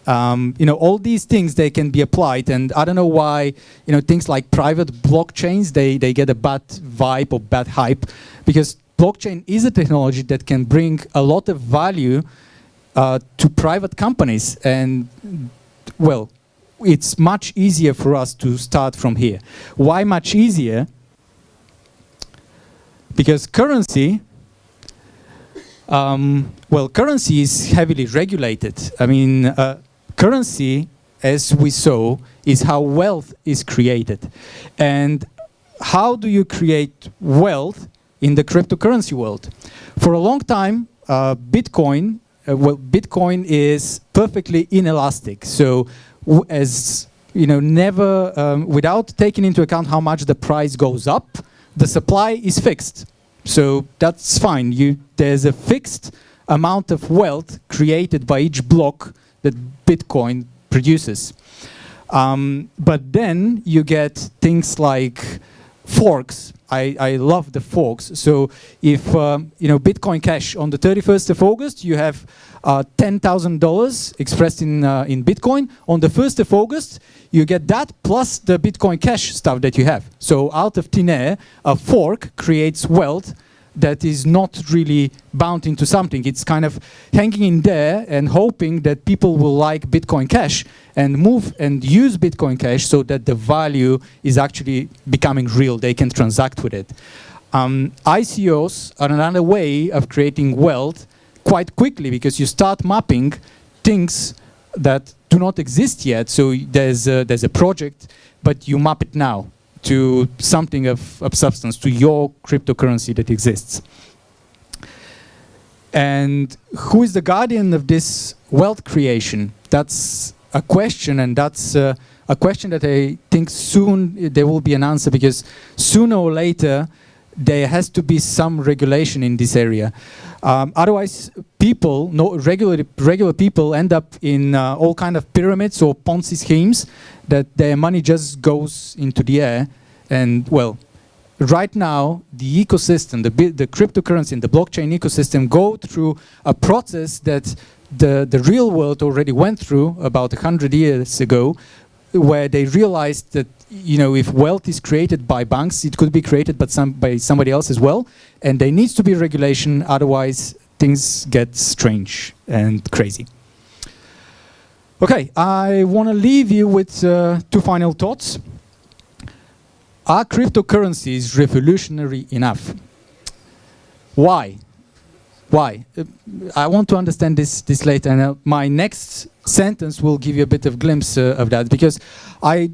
S7: All these things, they can be applied, and I don't know why, things like private blockchains, they get a bad vibe or bad hype, because blockchain is a technology that can bring a lot of value to private companies, and, well, it's much easier for us to start from here. Why much easier? Because currency, currency is heavily regulated. I mean, currency, as we saw, is how wealth is created. And how do you create wealth in the cryptocurrency world? For a long time, Bitcoin is perfectly inelastic. So, never, without taking into account how much the price goes up, the supply is fixed. So that's fine. There's a fixed amount of wealth created by each block that Bitcoin produces. But then you get things like forks. I love the forks. So if Bitcoin Cash on the 31st of August, you have $10,000 expressed in Bitcoin. On the 1st of August, you get that plus the Bitcoin Cash stuff that you have. So out of thin air, a fork creates wealth that is not really bound into something. It's kind of hanging in there and hoping that people will like Bitcoin Cash and move and use Bitcoin Cash so that the value is actually becoming real. They can transact with it. ICOs are another way of creating wealth quite quickly because you start mapping things that do not exist yet. So there's a project, but you map it now to something of substance, to your cryptocurrency that exists. And who is the guardian of this wealth creation? That's a question, and that's a question that I think soon there will be an answer, because sooner or later there has to be some regulation in this area. Otherwise, people, regular people end up in all kind of pyramids or Ponzi schemes that their money just goes into the air. And well, right now, the ecosystem, the cryptocurrency and the blockchain ecosystem go through a process that the real world already went through about 100 years ago, where they realized that, you know, if wealth is created by banks, it could be created by somebody else as well. And there needs to be regulation, otherwise things get strange and crazy. Okay, I want to leave you with 2 final thoughts. Are cryptocurrencies revolutionary enough? Why? Why? I want to understand this later, and my next sentence will give you a bit of glimpse of that, because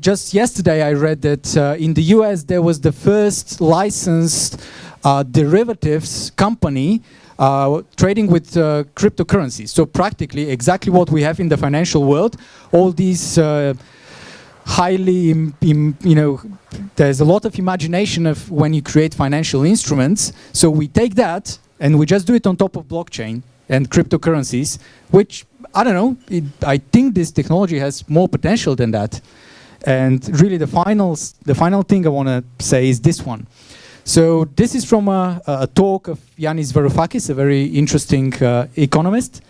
S7: just yesterday I read that in the US there was the first licensed derivatives company trading with cryptocurrencies. So practically exactly what we have in the financial world, all these highly, there's a lot of imagination of when you create financial instruments. So we take that and we just do it on top of blockchain and cryptocurrencies, which, I don't know, I think this technology has more potential than that. And really the final thing I want to say is this one. So this is from a talk of Yanis Varoufakis, a very interesting economist.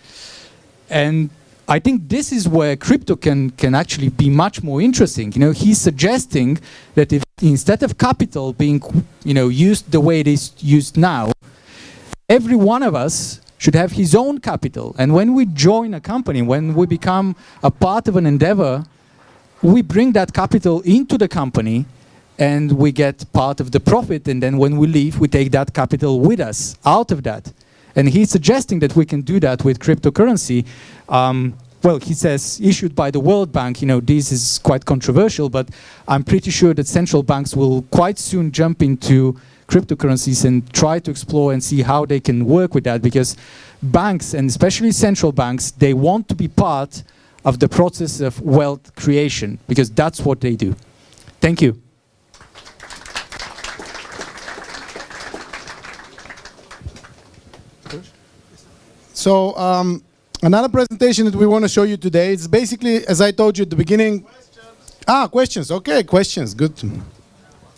S7: And I think this is where crypto can actually be much more interesting. You know, he's suggesting that if instead of capital being, used the way it is used now, every one of us should have his own capital. And when we join a company, when we become a part of an endeavor, we bring that capital into the company and we get part of the profit. And then when we leave, we take that capital with us out of that. And he's suggesting that we can do that with cryptocurrency. Well, he says, issued by the World Bank. This is quite controversial, but I'm pretty sure that central banks will quite soon jump into cryptocurrencies and try to explore and see how they can work with that, because banks, and especially central banks, they want to be part of the process of wealth creation, because that's what they do. Thank you.
S1: So another presentation that we want to show you today is basically, as I told you at the beginning. Questions. Questions. Okay, questions. Good.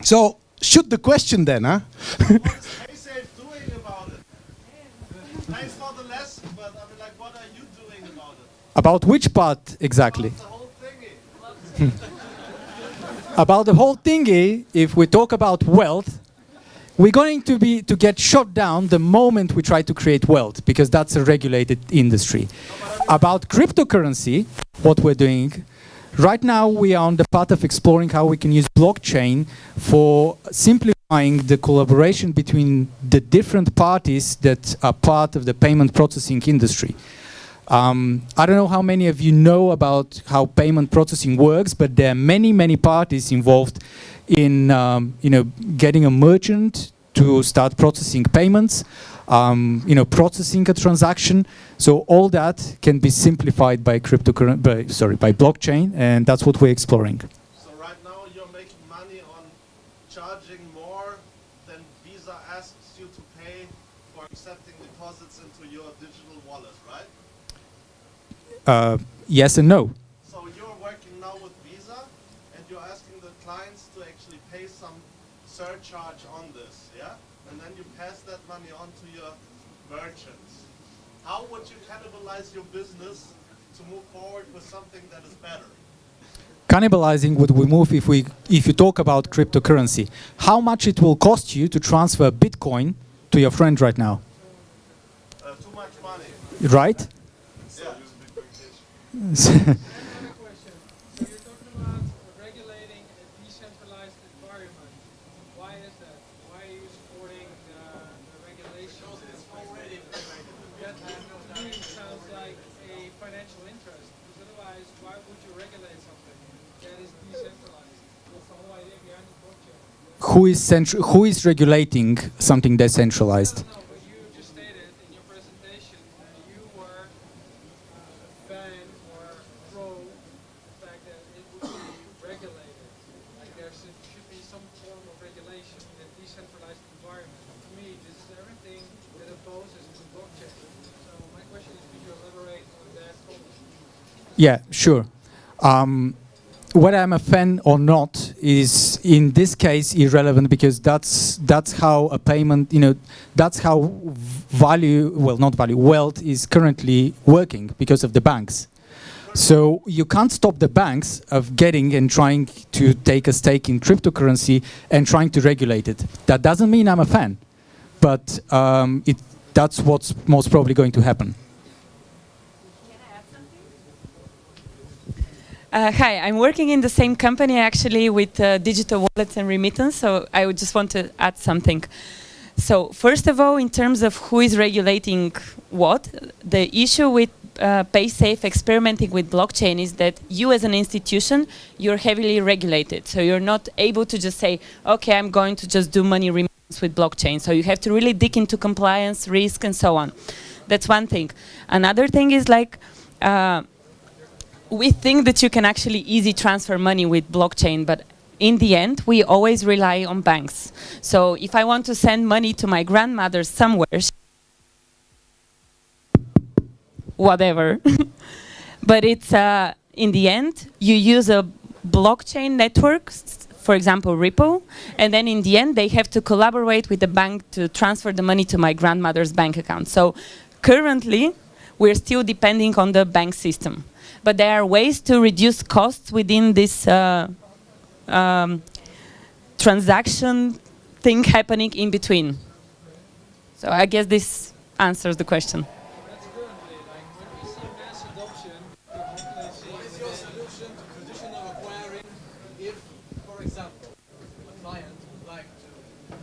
S1: So shoot the question then, huh?
S8: What's Haysafe doing about it? Thanks for the lesson, but what are you doing about it?
S7: About which part exactly?
S8: About the whole thingy.
S7: About the whole thingy, if we talk about wealth, we're going to get shot down the moment we try to create wealth, because that's a regulated industry. About cryptocurrency, what we're doing, right now we are on the path of exploring how we can use blockchain for simplifying the collaboration between the different parties that are part of the payment processing industry. I don't know how many of you know about how payment processing works, but there are many, many parties involved in getting a merchant to start processing payments, processing a transaction. So all that can be simplified by blockchain, and that's what we're exploring.
S8: So right now you're making money on charging more than Visa asks you to pay for accepting deposits into your digital wallet, right?
S7: Yes and no.
S8: So you're working now with Visa, money onto your merchants. How would you cannibalize your business to move forward with something that is better?
S7: Cannibalizing would we move if you talk about cryptocurrency. How much it will cost you to transfer Bitcoin to your friend right now?
S8: Too much money.
S7: Right?
S8: Yeah.
S9: Another question. So you're talking about regulating a decentralized environment. Why is that? Why are you supporting the regulation? It's already regulated. That to me sounds like a financial interest. Because otherwise, why would you regulate something that is decentralized? That's the whole idea behind the blockchain.
S7: Who is regulating something decentralized?
S9: No, but you just stated in your presentation that you were fan or pro the fact that it would be regulated. Like there should be some form of regulation in a decentralized environment. To me, this is everything that opposes to blockchain. So my question is, could you elaborate on that point?
S7: Yeah, sure. Whether I'm a fan or not is in this case irrelevant, because that's how a payment, that's how wealth is currently working because of the banks. So you can't stop the banks of getting and trying to take a stake in cryptocurrency and trying to regulate it. That doesn't mean I'm a fan, but that's what's most probably going to happen.
S10: Hi, I'm working in the same company actually with digital wallets and remittance, so I would just want to add something. So first of all, in terms of who is regulating what, the issue with PaySafe experimenting with blockchain is that you as an institution, you're heavily regulated. So you're not able to just say, okay, I'm going to just do money remittance with blockchain. So you have to really dig into compliance, risk, and so on. That's one thing. Another thing is like, we think that you can actually easy transfer money with blockchain, but in the end, we always rely on banks. So if I want to send money to my grandmother somewhere, whatever, but it's in the end, you use a blockchain network, for example, Ripple, and then in the end, they have to collaborate with the bank to transfer the money to my grandmother's bank account. So currently, we're still depending on the bank system. But there are ways to reduce costs within this transaction thing happening in between. So I guess this answers the question.
S9: That's currently, like when we see mass adoption, what is your solution to traditional acquiring if, for example, a client would like to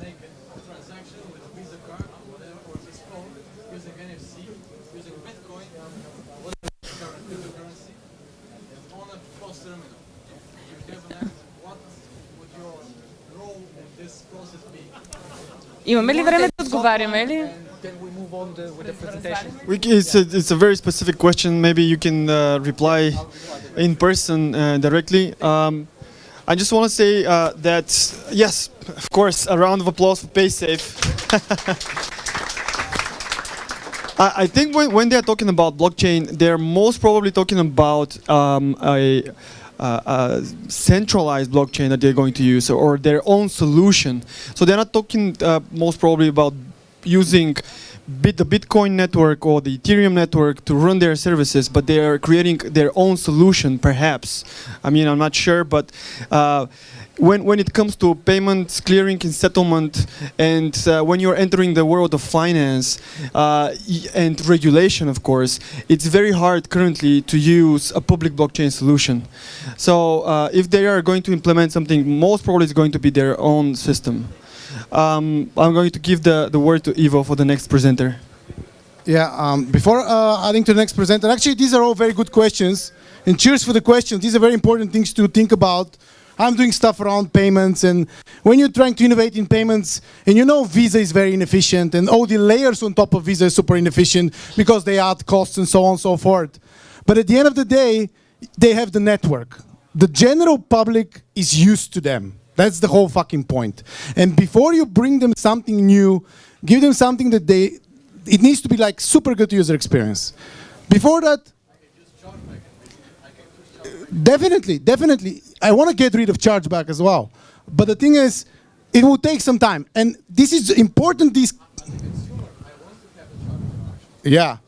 S9: make a transaction with a Visa card or whatever, or his phone, using NFC, using Bitcoin, whatever cryptocurrency, on a POS terminal. If you have an act, what would your role in this process be?
S10: Имаме ли време да отговаряме или?
S7: Then we move on with the presentation.
S2: It's a very specific question. Maybe you can reply in person directly. I just want to say that, yes, of course, a round of applause for PaySafe. I think when they're talking about blockchain, they're most probably talking about a centralized blockchain that they're going to use, or their own solution. So they're not talking most probably about using the Bitcoin network or the Ethereum network to run their services, but they are creating their own solution, perhaps. I mean, I'm not sure, but when it comes to payments, clearing and settlement, and when you're entering the world of finance and regulation, of course, it's very hard currently to use a public blockchain solution. So if they are going to implement something, most probably it's going to be their own system. I'm going to give the word to Ivo for the next presenter.
S1: Yeah, before adding to the next presenter, actually these are all very good questions, and cheers for the questions. These are very important things to think about. I'm doing stuff around payments, and when you're trying to innovate in payments, and you know Visa is very inefficient, and all the layers on top of Visa is super inefficient because they add costs and so on and so forth. But at the end of the day, they have the network. The general public is used to them. That's the whole fucking point. And before you bring them something new, give them something that it needs to be like super good user experience. Before that, definitely. I want to get rid of chargeback as well. But the thing is, it will take some time. And this is important. Yeah.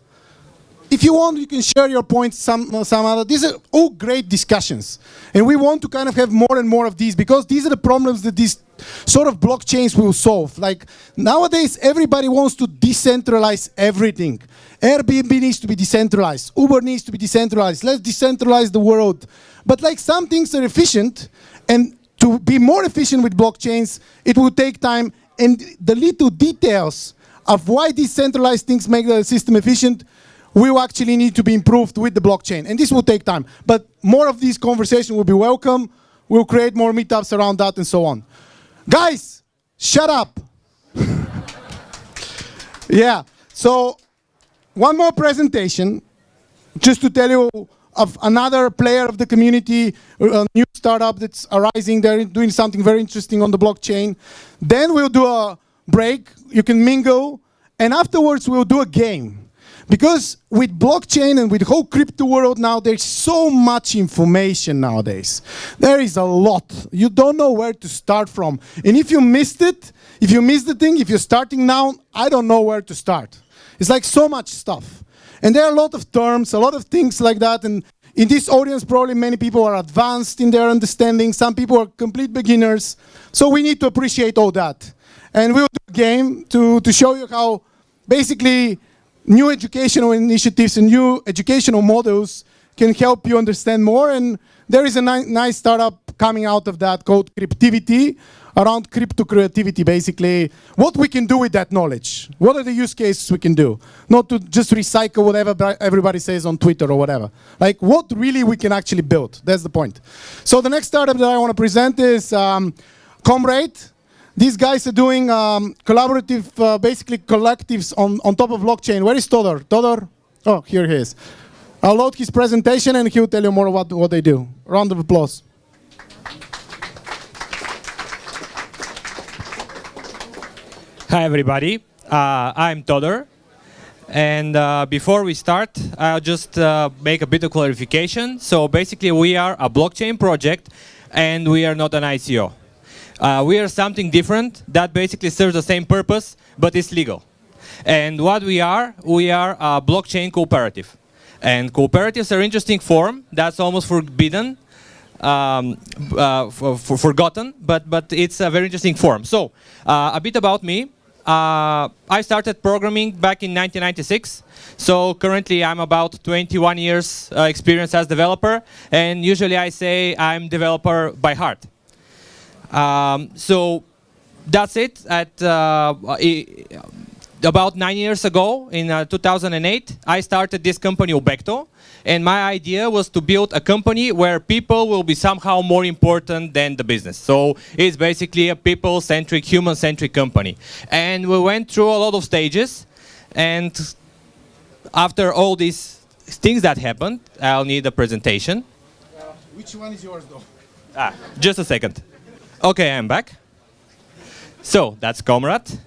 S1: If you want, you can share your points, some other. These are all great discussions. And we want to kind of have more and more of these because these are the problems that these sort of blockchains will solve. Like nowadays, everybody wants to decentralize everything. Airbnb needs to be decentralized. Uber needs to be decentralized. Let's decentralize the world. But like some things are efficient, and to be more efficient with blockchains, it will take time. And the little details of why these centralized things make the system efficient will actually need to be improved with the blockchain. And this will take time. But more of these conversations will be welcome. We'll create more meetups around that and so on. Guys, shut up. Yeah, so one more presentation, just to tell you of another player of the community, a new startup that's arising. They're doing something very interesting on the blockchain. Then we'll do a break. You can mingle. And afterwards, we'll do a game. Because with blockchain and with the whole crypto world now, there's so much information nowadays. There is a lot. You don't know where to start from. And if you missed it, if you missed the thing, if you're starting now, I don't know where to start. It's like so much stuff. And there are a lot of terms, a lot of things like that. And in this audience, probably many people are advanced in their understanding. Some people are complete beginners. So we need to appreciate all that. And we'll do a game to show you how basically new educational initiatives and new educational models can help you understand more. And there is a nice startup coming out of that called Cryptivity, around crypto creativity, basically. What we can do with that knowledge. What are the use cases we can do? Not to just recycle whatever everybody says on Twitter or whatever. Like what really we can actually build. That's the point. So the next startup that I want to present is Comrade. These guys are doing collaborative, basically collectives on top of blockchain. Where is Todor? Todor? Oh, here he is. I'll load his presentation and he'll tell you more about what they do. Round of applause.
S11: Hi, everybody. I'm Todor. And before we start, I'll just make a bit of clarification. So basically, we are a blockchain project, and we are not an ICO. We are something different that basically serves the same purpose, but it's legal. And what we are a blockchain cooperative. And cooperatives are an interesting form that's almost forbidden, forgotten, but it's a very interesting form. So a bit about me. I started programming back in 1996. So currently I'm about 21 years experience as developer. And usually I say I'm developer by heart. So that's it. About 9 years ago, in 2008, I started this company, Ubecto, and my idea was to build a company where people will be somehow more important than the business. So it's basically a people-centric, human-centric company. And we went through a lot of stages, and after all these things that happened, I'll need a presentation.
S1: Which one is yours, though?
S11: Just a second. Okay, I'm back. So that's Comrade.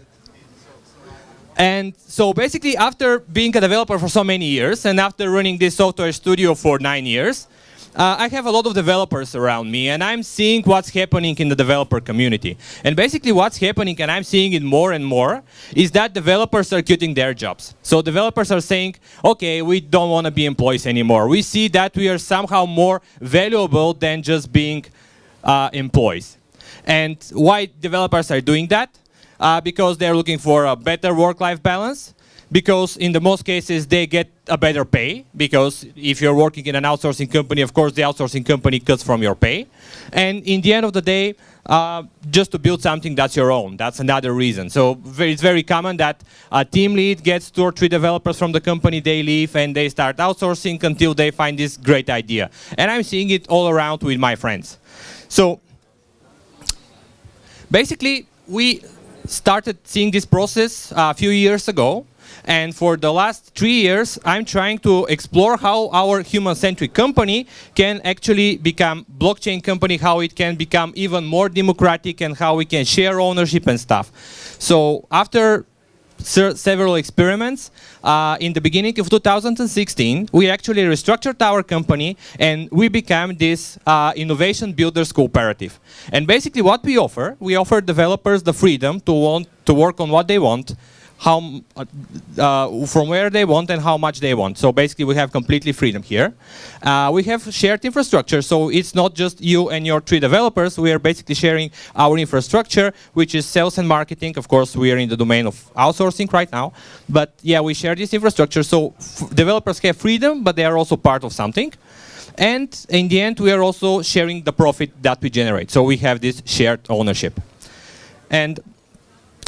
S11: And so basically, after being a developer for so many years, and after running this software studio for 9 years, I have a lot of developers around me, and I'm seeing what's happening in the developer community. And basically what's happening, and I'm seeing it more and more, is that developers are quitting their jobs. So developers are saying, okay, we don't want to be employees anymore. We see that we are somehow more valuable than just being employees. And why developers are doing that? Because they're looking for a better work-life balance, because in the most cases they get a better pay, because if you're working in an outsourcing company, of course the outsourcing company cuts from your pay. And in the end of the day, just to build something that's your own. That's another reason. So it's very common that a team lead gets 2 or 3 developers from the company, they leave and they start outsourcing until they find this great idea. And I'm seeing it all around with my friends. So basically, we started seeing this process a few years ago, and for the last 3 years I'm trying to explore how our human-centric company can actually become blockchain company, how it can become even more democratic, and how we can share ownership and stuff. So after several experiments, in the beginning of 2016 we actually restructured our company and we became this innovation builders cooperative. And basically what we offer developers the freedom to work on what they want from where they want and how much they want. So basically we have completely freedom here. We have shared infrastructure, so it's not just you and your 3 developers. We are basically sharing our infrastructure, which is sales and marketing. Of course, we are in the domain of outsourcing right now. But yeah, we share this infrastructure, so developers have freedom, but they are also part of something. And in the end, we are also sharing the profit that we generate. So we have this shared ownership. And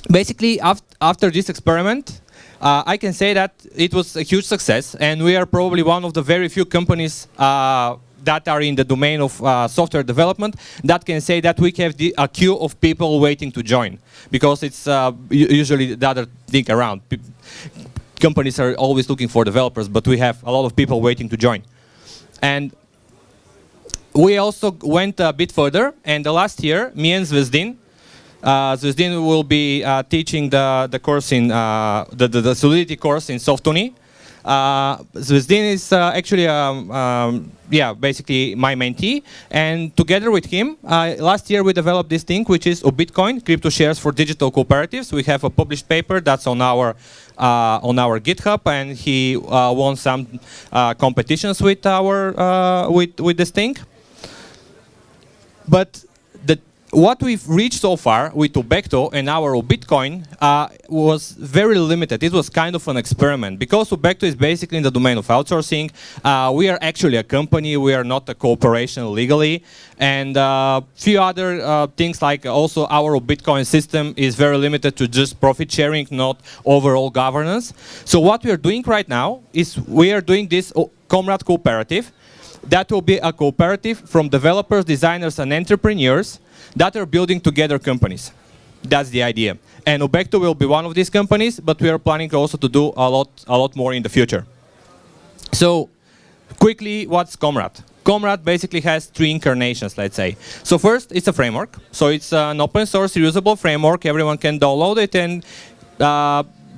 S11: basically, after this experiment, I can say that it was a huge success, and we are probably one of the very few companies that are in the domain of software development that can say that we have a queue of people waiting to join, because it's usually the other thing around. Companies are always looking for developers, but we have a lot of people waiting to join. And we also went a bit further, and the last year, me and Zvezdin will be teaching the course in the Solidity course in Softuni. Zvezdin is actually basically my mentee, and together with him, last year we developed this thing, which is Bitcoin, crypto shares for digital cooperatives. We have a published paper that's on our GitHub, and he won some competitions with with this thing. But what we've reached so far with Ubecto and our Bitcoin was very limited. It was kind of an experiment, because Ubecto is basically in the domain of outsourcing. We are actually a company. We are not a corporation legally. And a few other things, like also our Bitcoin system is very limited to just profit sharing, not overall governance. So what we are doing right now is we are doing this Comrade Cooperative. That will be a cooperative from developers, designers, and entrepreneurs that are building together companies. That's the idea. And Ubecto will be one of these companies, but we are planning also to do a lot more in the future. So, quickly, what's Comrade? Comrade basically has 3 incarnations, let's say. So first, it's a framework. So it's an open source, reusable framework. Everyone can download it, and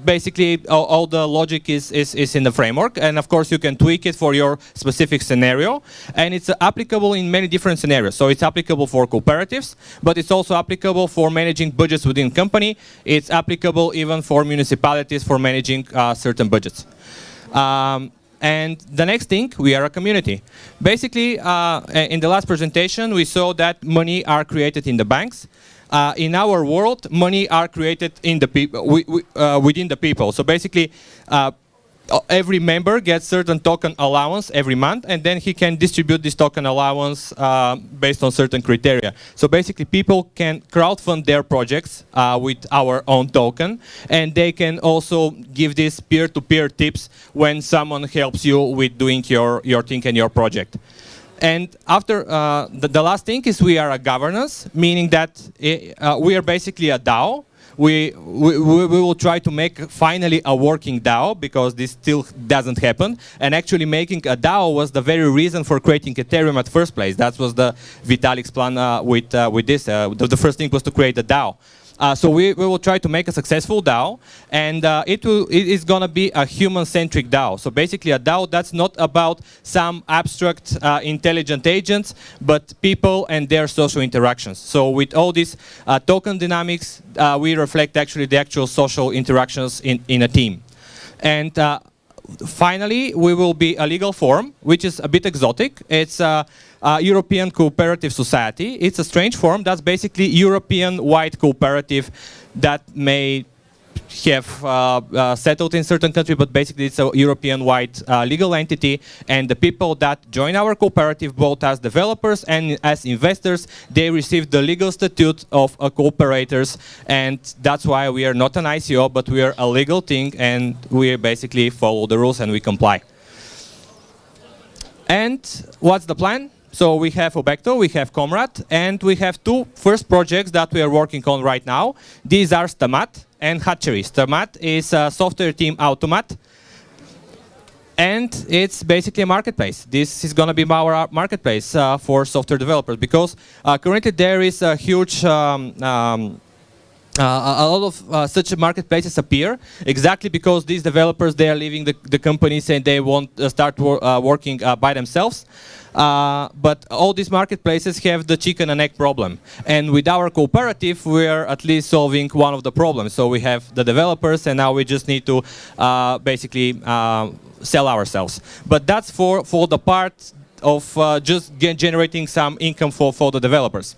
S11: basically all the logic is in the framework, and of course you can tweak it for your specific scenario, and it's applicable in many different scenarios. So it's applicable for cooperatives, but it's also applicable for managing budgets within company. It's applicable even for municipalities for managing certain budgets. And the next thing, we are a community. Basically, in the last presentation, we saw that money are created in the banks. In our world, money are created in the within the people. So basically, every member gets certain token allowance every month, and then he can distribute this token allowance based on certain criteria. So basically, people can crowdfund their projects with our own token, and they can also give these peer-to-peer tips when someone helps you with doing your thing and your project. And after the last thing is we are a governance, meaning that we are basically a DAO. We will try to make finally a working DAO, because this still doesn't happen. And actually making a DAO was the very reason for creating Ethereum at first place. That was the Vitalik's plan with this. The first thing was to create a DAO. So we will try to make a successful DAO, and it is going to be a human-centric DAO. So basically a DAO that's not about some abstract intelligent agents, but people and their social interactions. So with all these token dynamics, we reflect actually the actual social interactions in a team. And finally, we will be a legal form, which is a bit exotic. It's European Cooperative Society. It's a strange form. That's basically European-wide cooperative that may have settled in certain countries, but basically it's a European-wide legal entity, and the people that join our cooperative, both as developers and as investors, they receive the legal statute of cooperators, and that's why we are not an ICO, but we are a legal thing, and we basically follow the rules and we comply. And what's the plan? So we have Ubecto, we have Comrade, and we have 2 first projects that we are working on right now. These are Stamat and Hatchery. Stamat is a software team automat, and it's basically a marketplace. This is going to be our marketplace for software developers, because currently there is a huge a lot of such marketplaces appear exactly because these developers, they are leaving the companies and they want to start working by themselves. But all these marketplaces have the chicken and egg problem. And with our cooperative, we're at least solving one of the problems. So we have the developers, and now we just need to basically sell ourselves. But that's for the part of just generating some income for the developers.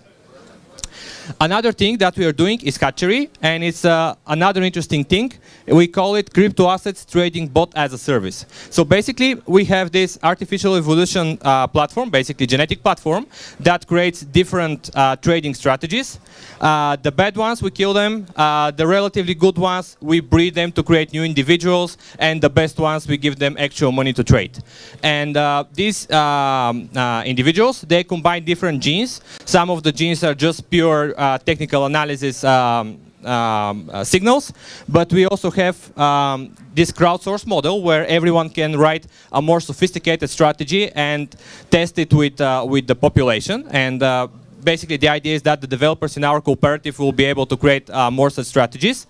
S11: Another thing that we are doing is hatchery, and it's another interesting thing. We call it crypto assets trading bot as a service. So basically, we have this artificial evolution platform, basically genetic platform, that creates different trading strategies. The bad ones, we kill them. The relatively good ones, we breed them to create new individuals, and the best ones, we give them actual money to trade. And these individuals, they combine different genes. Some of the genes are just pure technical analysis signals, but we also have this crowdsourced model where everyone can write a more sophisticated strategy and test it with the population. And basically the idea is that the developers in our cooperative will be able to create more such strategies.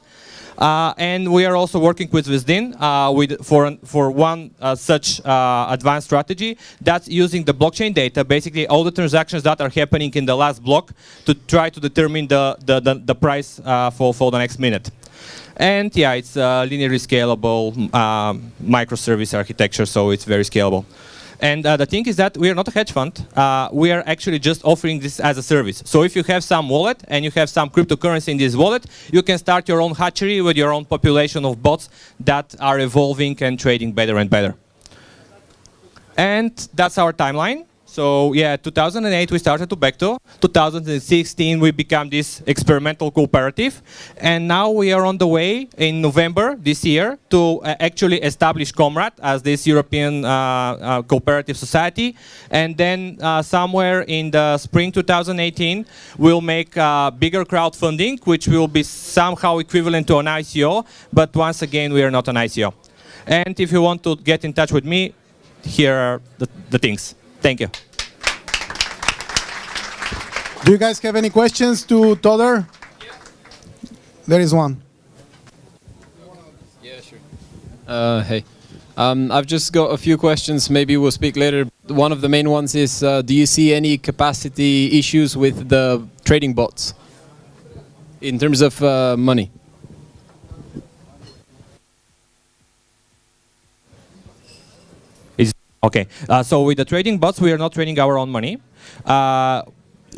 S11: And we are also working with Vizdin for one such advanced strategy that's using the blockchain data, basically all the transactions that are happening in the last block, to try to determine the price for the next minute. And yeah, it's linearly scalable microservice architecture, so it's very scalable. And the thing is that we are not a hedge fund. We are actually just offering this as a service. So if you have some wallet and you have some cryptocurrency in this wallet, you can start your own hatchery with your own population of bots that are evolving and trading better and better. And that's our timeline. So yeah, 2008 we started Tobacco. 2016 we became this experimental cooperative, and now we are on the way in November this year to actually establish Comrade as this European cooperative society, and then somewhere in the spring 2018 we'll make bigger crowdfunding, which will be somehow equivalent to an ICO, but once again we are not an ICO. And if you want to get in touch with me, here are the things. Thank you.
S1: Do you guys have any questions to Todor? Yeah. There is one.
S12: Yeah, sure. Hey. I've just got a few questions. Maybe we'll speak later. One of the main ones is, do you see any capacity issues with the trading bots in terms of money?
S11: Okay, so with the trading bots, we are not trading our own money.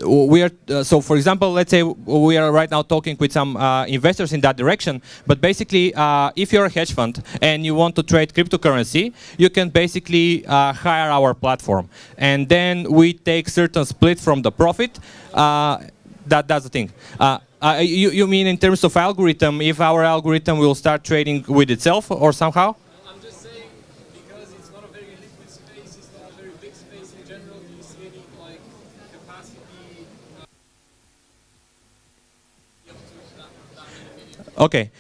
S11: We are so, for example, let's say we are right now talking with some investors in that direction. But basically, if you're a hedge fund and you want to trade cryptocurrency, you can basically hire our platform, and then we take certain split from the profit. That's the thing. You mean in terms of algorithm? If our algorithm will start trading with itself or somehow? Okay,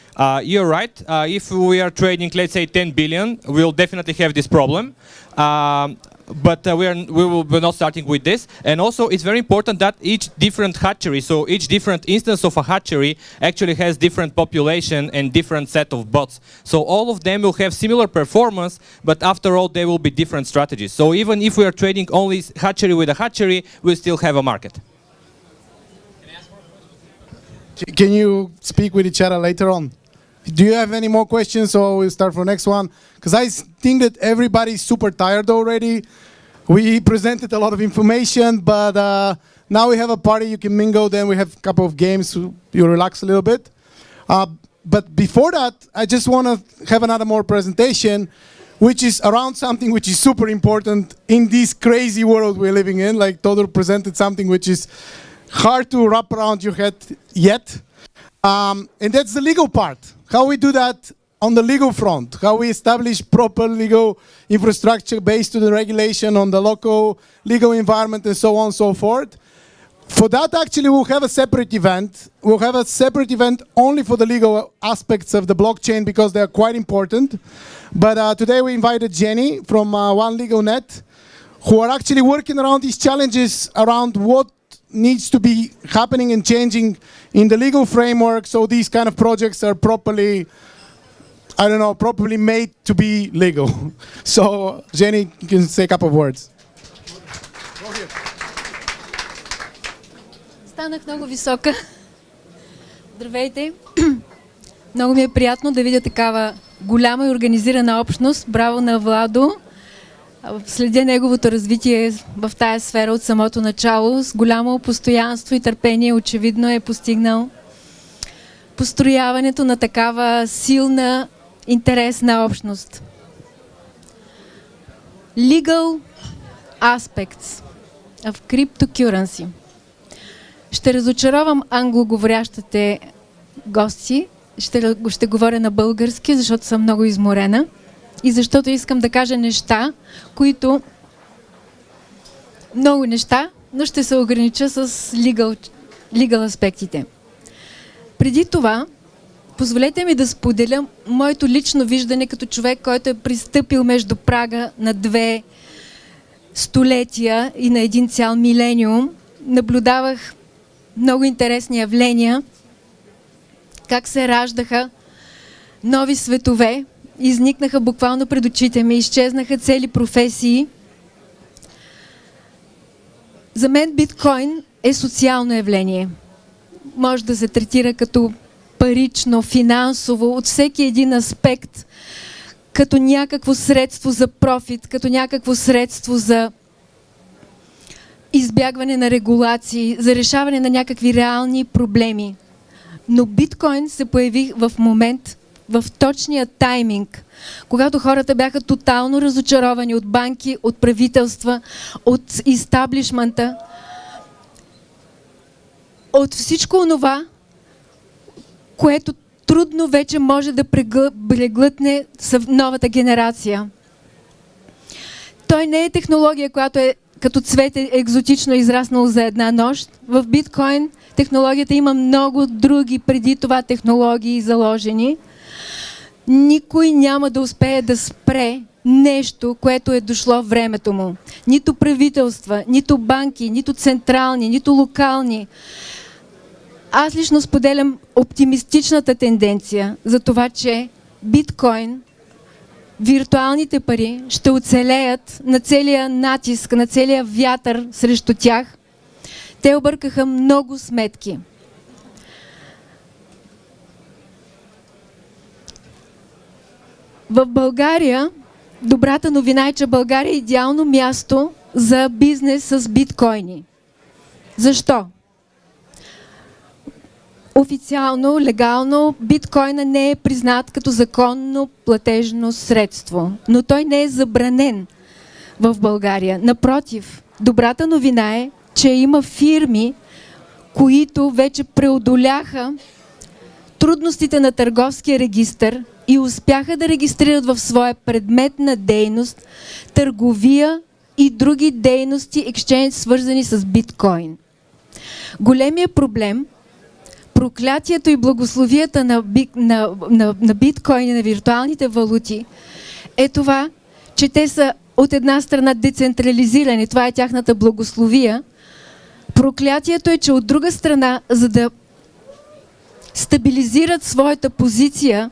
S11: you're right. If we are trading, let's say, 10 billion, we'll definitely have this problem. But we're not starting with this. And also, it's very important that each different hatchery, so each different instance of a hatchery actually has different population and different set of bots. So all of them will have similar performance, but after all, they will be different strategies. So even if we are trading only hatchery with a hatchery, we still have a market.
S1: Can you speak with each other later on? Do you have any more questions, or we'll start for next one? Because I think that everybody's super tired already. We presented a lot of information, but now we have a party, you can mingle, then we have a couple of games, so you relax a little bit. But before that, I just want to have another more presentation, which is around something which is super important in this crazy world we're living in. Like Todor presented something which is hard to wrap around your head yet. And that's the legal part. How we do that on the legal front. How we establish proper legal infrastructure based on the regulation on the local legal environment and so on and so forth. For that, actually, we'll have a separate event. We'll have a separate event only for the legal aspects of the blockchain because they are quite important. But today we invited Jenny from One Legal Net, who are actually working around these challenges around what
S6: needs to be happening and changing in the legal framework so these kind of projects are properly, I don't know, properly made to be legal. So, Jenny, you can say a couple of words.
S13: Станах много висока. Здравейте! Много ми е приятно да видя такава голяма и организирана общност. Браво на Владо! Следя неговото развитие в тая сфера от самото начало. С голямо постоянство и търпение очевидно е постигнал построяването на такава силна, интересна общност. Legal aspects of cryptocurrency. Ще разочаровам англоговорящите гости. Ще говоря на български, защото съм много изморена и защото искам да кажа неща, които... Много неща, но ще се огранича с legal аспектите. Преди това, позволете ми да споделя моето лично виждане като човек, който е пристъпил между прага на 2 столетия и на един цял милениум. Наблюдавах много интересни явления, как се раждаха нови светове, изникнаха буквално пред очите ми, изчезнаха цели професии. За мен биткоин е социално явление. Може да се третира като парично, финансово, от всеки един аспект, като някакво средство за профит, като някакво средство за избягване на регулации, за решаване на някакви реални проблеми. Но биткоин се появи в момент, в точния тайминг, когато хората бяха тотално разочаровани от банки, от правителства, от истаблишмента, от всичко онова, което трудно вече може да преглътне новата генерация. Той не е технология, която е като цвете екзотично израснало за една нощ. В биткоин технологията има много други преди това технологии заложени. Никой няма да успее да спре нещо, което е дошло времето му. Нито правителства, нито банки, нито централни, нито локални. Аз лично споделям оптимистичната тенденция за това, че биткоин, виртуалните пари ще оцелеят на целия натиск, на целия вятър срещу тях. Те объркаха много сметки. В България, добрата новина е, че България е идеално място за бизнес с биткоини. Защо? Официално, легално, биткоина не е признат като законно платежно средство, но той не е забранен в България. Напротив, добрата новина е, че има фирми, които вече преодоляха трудностите на търговския регистър и успяха да регистрират в своя предмет на дейност търговия и други дейности, екшенж, свързани с биткоин. Големият проблем, проклятието и благословията на биткоин и на виртуалните валути е това, че те са от една страна децентрализирани, това е тяхната благословия. Проклятието е, че от друга страна, за да стабилизират своята позиция,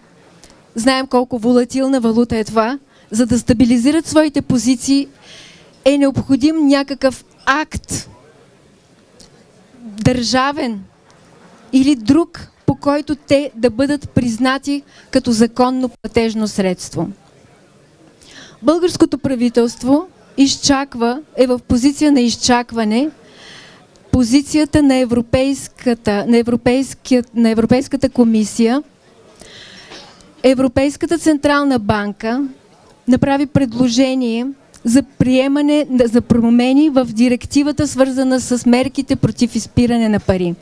S13: знаем колко волатилна валута е това, за да стабилизират своите позиции е необходим някакъв акт, държавен или друг, по който те да бъдат признати като законно платежно средство. Българското правителство е в позиция на изчакване позицията на Европейската комисия. Европейската централна банка направи предложение за приемане, за промени в директивата, свързана с мерките против изпиране на пари.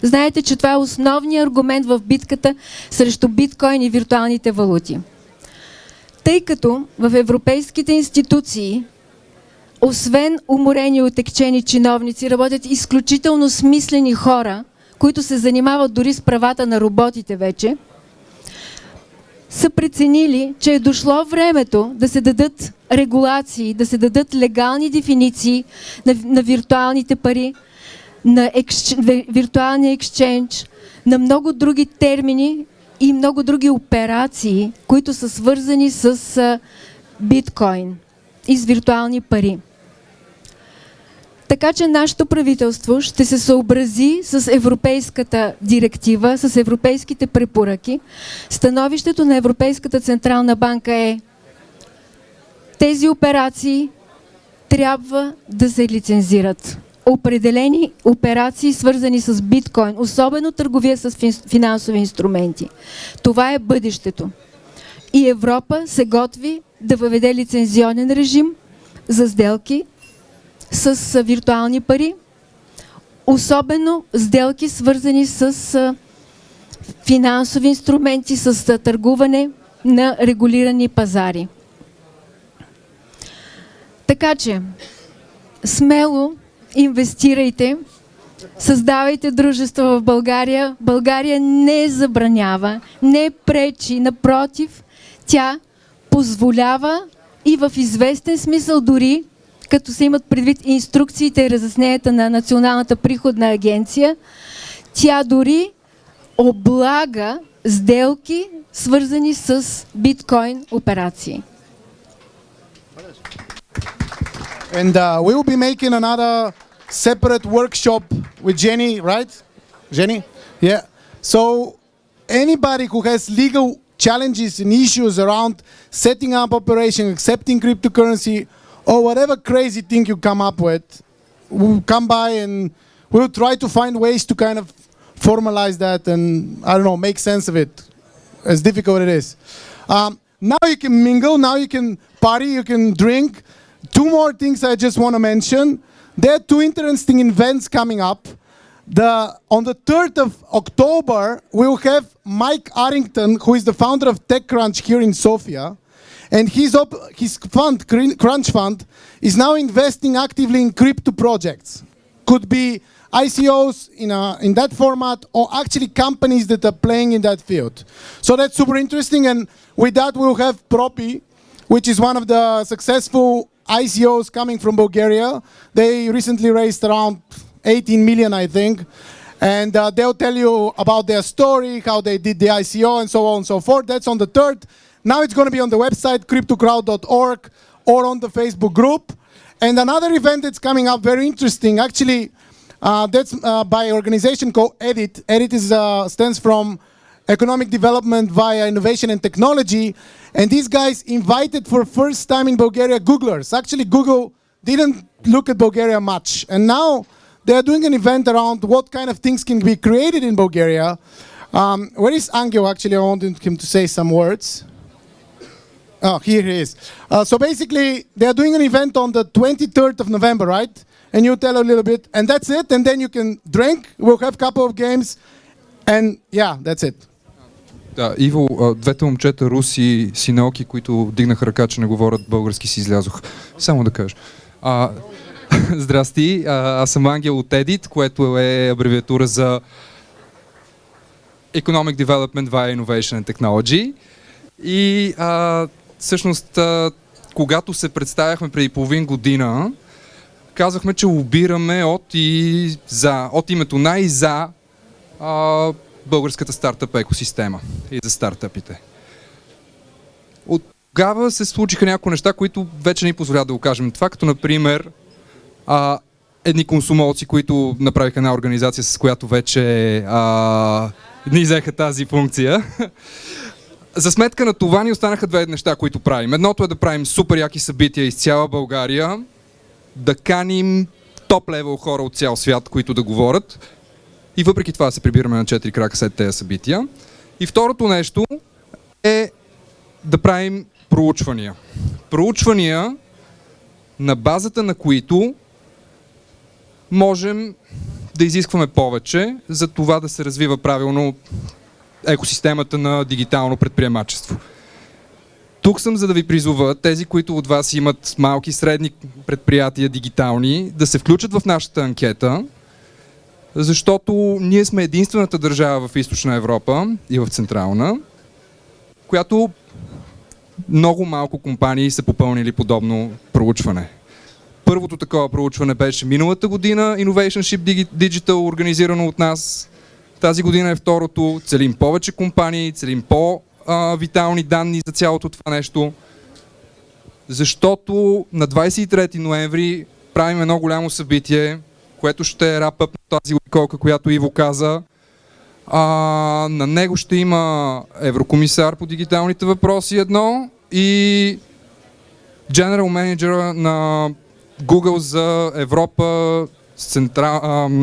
S13: Знаете, че това е основният аргумент в битката срещу биткоин и виртуалните валути. Тъй като в европейските институции, освен уморени и отекчени чиновници, работят изключително смислени хора, които се занимават дори с правата на роботите вече, са преценили, че е дошло времето да се дадат регулации, да се дадат легални дефиниции на виртуалните пари, на виртуалния екшенч, на много други термини и много други операции, които са свързани с биткоин и с виртуални пари. Така че нашето правителство ще се съобрази с европейската директива, с европейските препоръки. Становището на Европейската централна банка е: тези операции трябва да се лицензират. Определени операции, свързани с биткоин, особено търговия с финансови инструменти. Това е бъдещето. И Европа се готви да въведе лицензионен режим за сделки с виртуални пари, особено сделки, свързани с финансови инструменти, с търгуване на регулирани пазари. Така че, смело инвестирайте, създавайте дружества в България. България не забранява, не пречи, напротив, тя позволява и в известен смисъл дори, като се имат предвид инструкциите и разясненията на Националната приходна агенция, тя дори облага сделки, свързани с биткоин операции.
S1: And we will be making another separate workshop with Jenny, right? Jenny? Yeah. So anybody who has legal challenges and issues around setting up operation, accepting cryptocurrency, or whatever crazy thing you come up with, we'll come by and we'll try to find ways to kind of formalize that and, I don't know, make sense of it, as difficult it is. Now you can mingle, now you can party, you can drink. Two more things I just want to mention. There are two interesting events coming up. On the 3rd of October, we'll have Mike Arrington, who is the founder of TechCrunch here in Sofia. And his fund, Crunch Fund, is now investing actively in crypto projects. Could be ICOs in that format, or actually companies that are playing in that field. So that's super interesting. And with that, we'll have Propi, which is one of the successful ICOs coming from Bulgaria. They recently raised around 18 million, I think. And they'll tell you about their story, how they did the ICO, and so on and so forth. That's on the 3rd. Now it's going to be on the website, cryptocrowd.org, or on the Facebook group. And another event that's coming up, very interesting, actually, that's by an organization called EDIT. EDIT stands from Economic Development via Innovation and Technology. And these guys invited for first time in Bulgaria Googlers. Actually, Google didn't look at Bulgaria much. And now they are doing an event around what kind of things can be created in Bulgaria. Where is Angel? Actually, I wanted him to say some words. Oh, here he is. So basically, they are doing an event on the 23rd of November, right? And you tell a little bit, and that's it. And then you can drink. We'll have a couple of games. And yeah, that's it.
S14: Да, Иво, двете момчета руси синалки, които дигнаха ръка, че не говорят български, си излязох. Само да кажа. Здрасти, аз съм Ангел от EDIT, което е абревиатура за Economic Development via Innovation and Technology. И всъщност, когато се представяхме преди половин година, казахме, че лобираме от името на и за българската стартъп екосистема и за стартъпите. От тогава се случиха някои неща, които вече ни позволяват да го кажем това, като например едни консумолци, които направиха една организация, с която вече ни взеха тази функция. За сметка на това ни останаха две неща, които правим. Едното е да правим супер яки събития из цяла България, да каним топ-левел хора от цял свят, които да говорят, и въпреки това се прибираме на 4 крака след тези събития. И второто нещо е да правим проучвания. Проучвания, на базата на които можем да изискваме повече за това да се развива правилно екосистемата на дигитално предприемачество. Тук съм, за да ви призова тези, които от вас имат малки и средни предприятия дигитални, да се включат в нашата анкета, защото ние сме единствената държава в Източна Европа и в Централна, която много малко компании са попълнили подобно проучване. Първото такова проучване беше миналата година, Innovationship Digital, организирано от нас. Тази година е второто. Целим повече компании, целим по-витални данни за цялото това нещо. Защото на 23 ноември правим едно голямо събитие, което ще е рапъп на тази уиколка, която Иво каза. На него ще има еврокомисар по дигиталните въпроси едно и General Manager на Google за Европа,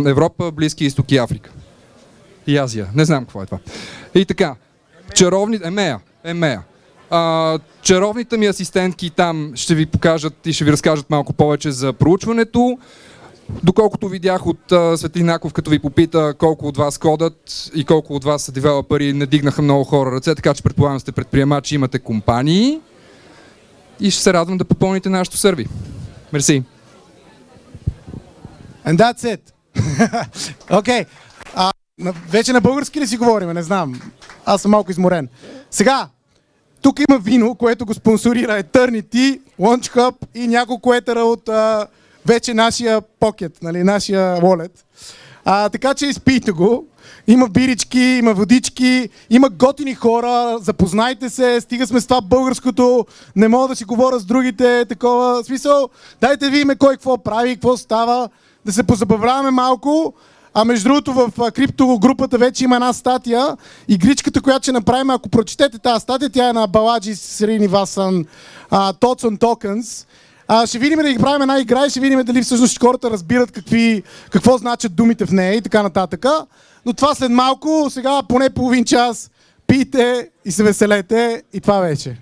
S14: Европа, Близки изток и Африка. И Азия. Не знам какво е това. И така, EMEA. Чаровните ми асистентки там ще ви покажат и ще ви разкажат малко повече за проучването. Доколкото видях от Светлинаков, като ви попита колко от вас кодат и колко от вас са девелопери, не дигнаха много хора ръце, така че предполагам сте предприемачи, имате компании и ще се радвам да попълните нашото сърви. Мерси.
S1: And that's it. Окей. Вече на български ли си говорим? Не знам. Аз съм малко изморен. Сега, тук има вино, което го спонсорира Eternity, Launch Hub и няколко етера от вече нашия покет, нали, нашия wallet. Така че изпийте го. Има бирички, има водички, има готини хора, запознайте се, стига сме с това българското, не мога да си говоря с другите, такова смисъл. Дайте видиме кой какво прави, какво става, да се позабавляваме малко. Между другото в крипто групата вече има една статия, игричката, която ще направим, ако прочетете тази статия, тя е на Баладжи Сринивасан Thoughts on Tokens. Ще видим да ги правим една игра и ще видим дали всъщност хората разбират какво значат думите в нея и така нататък. Но това след малко, сега поне половин час, пийте и се веселете и това вече.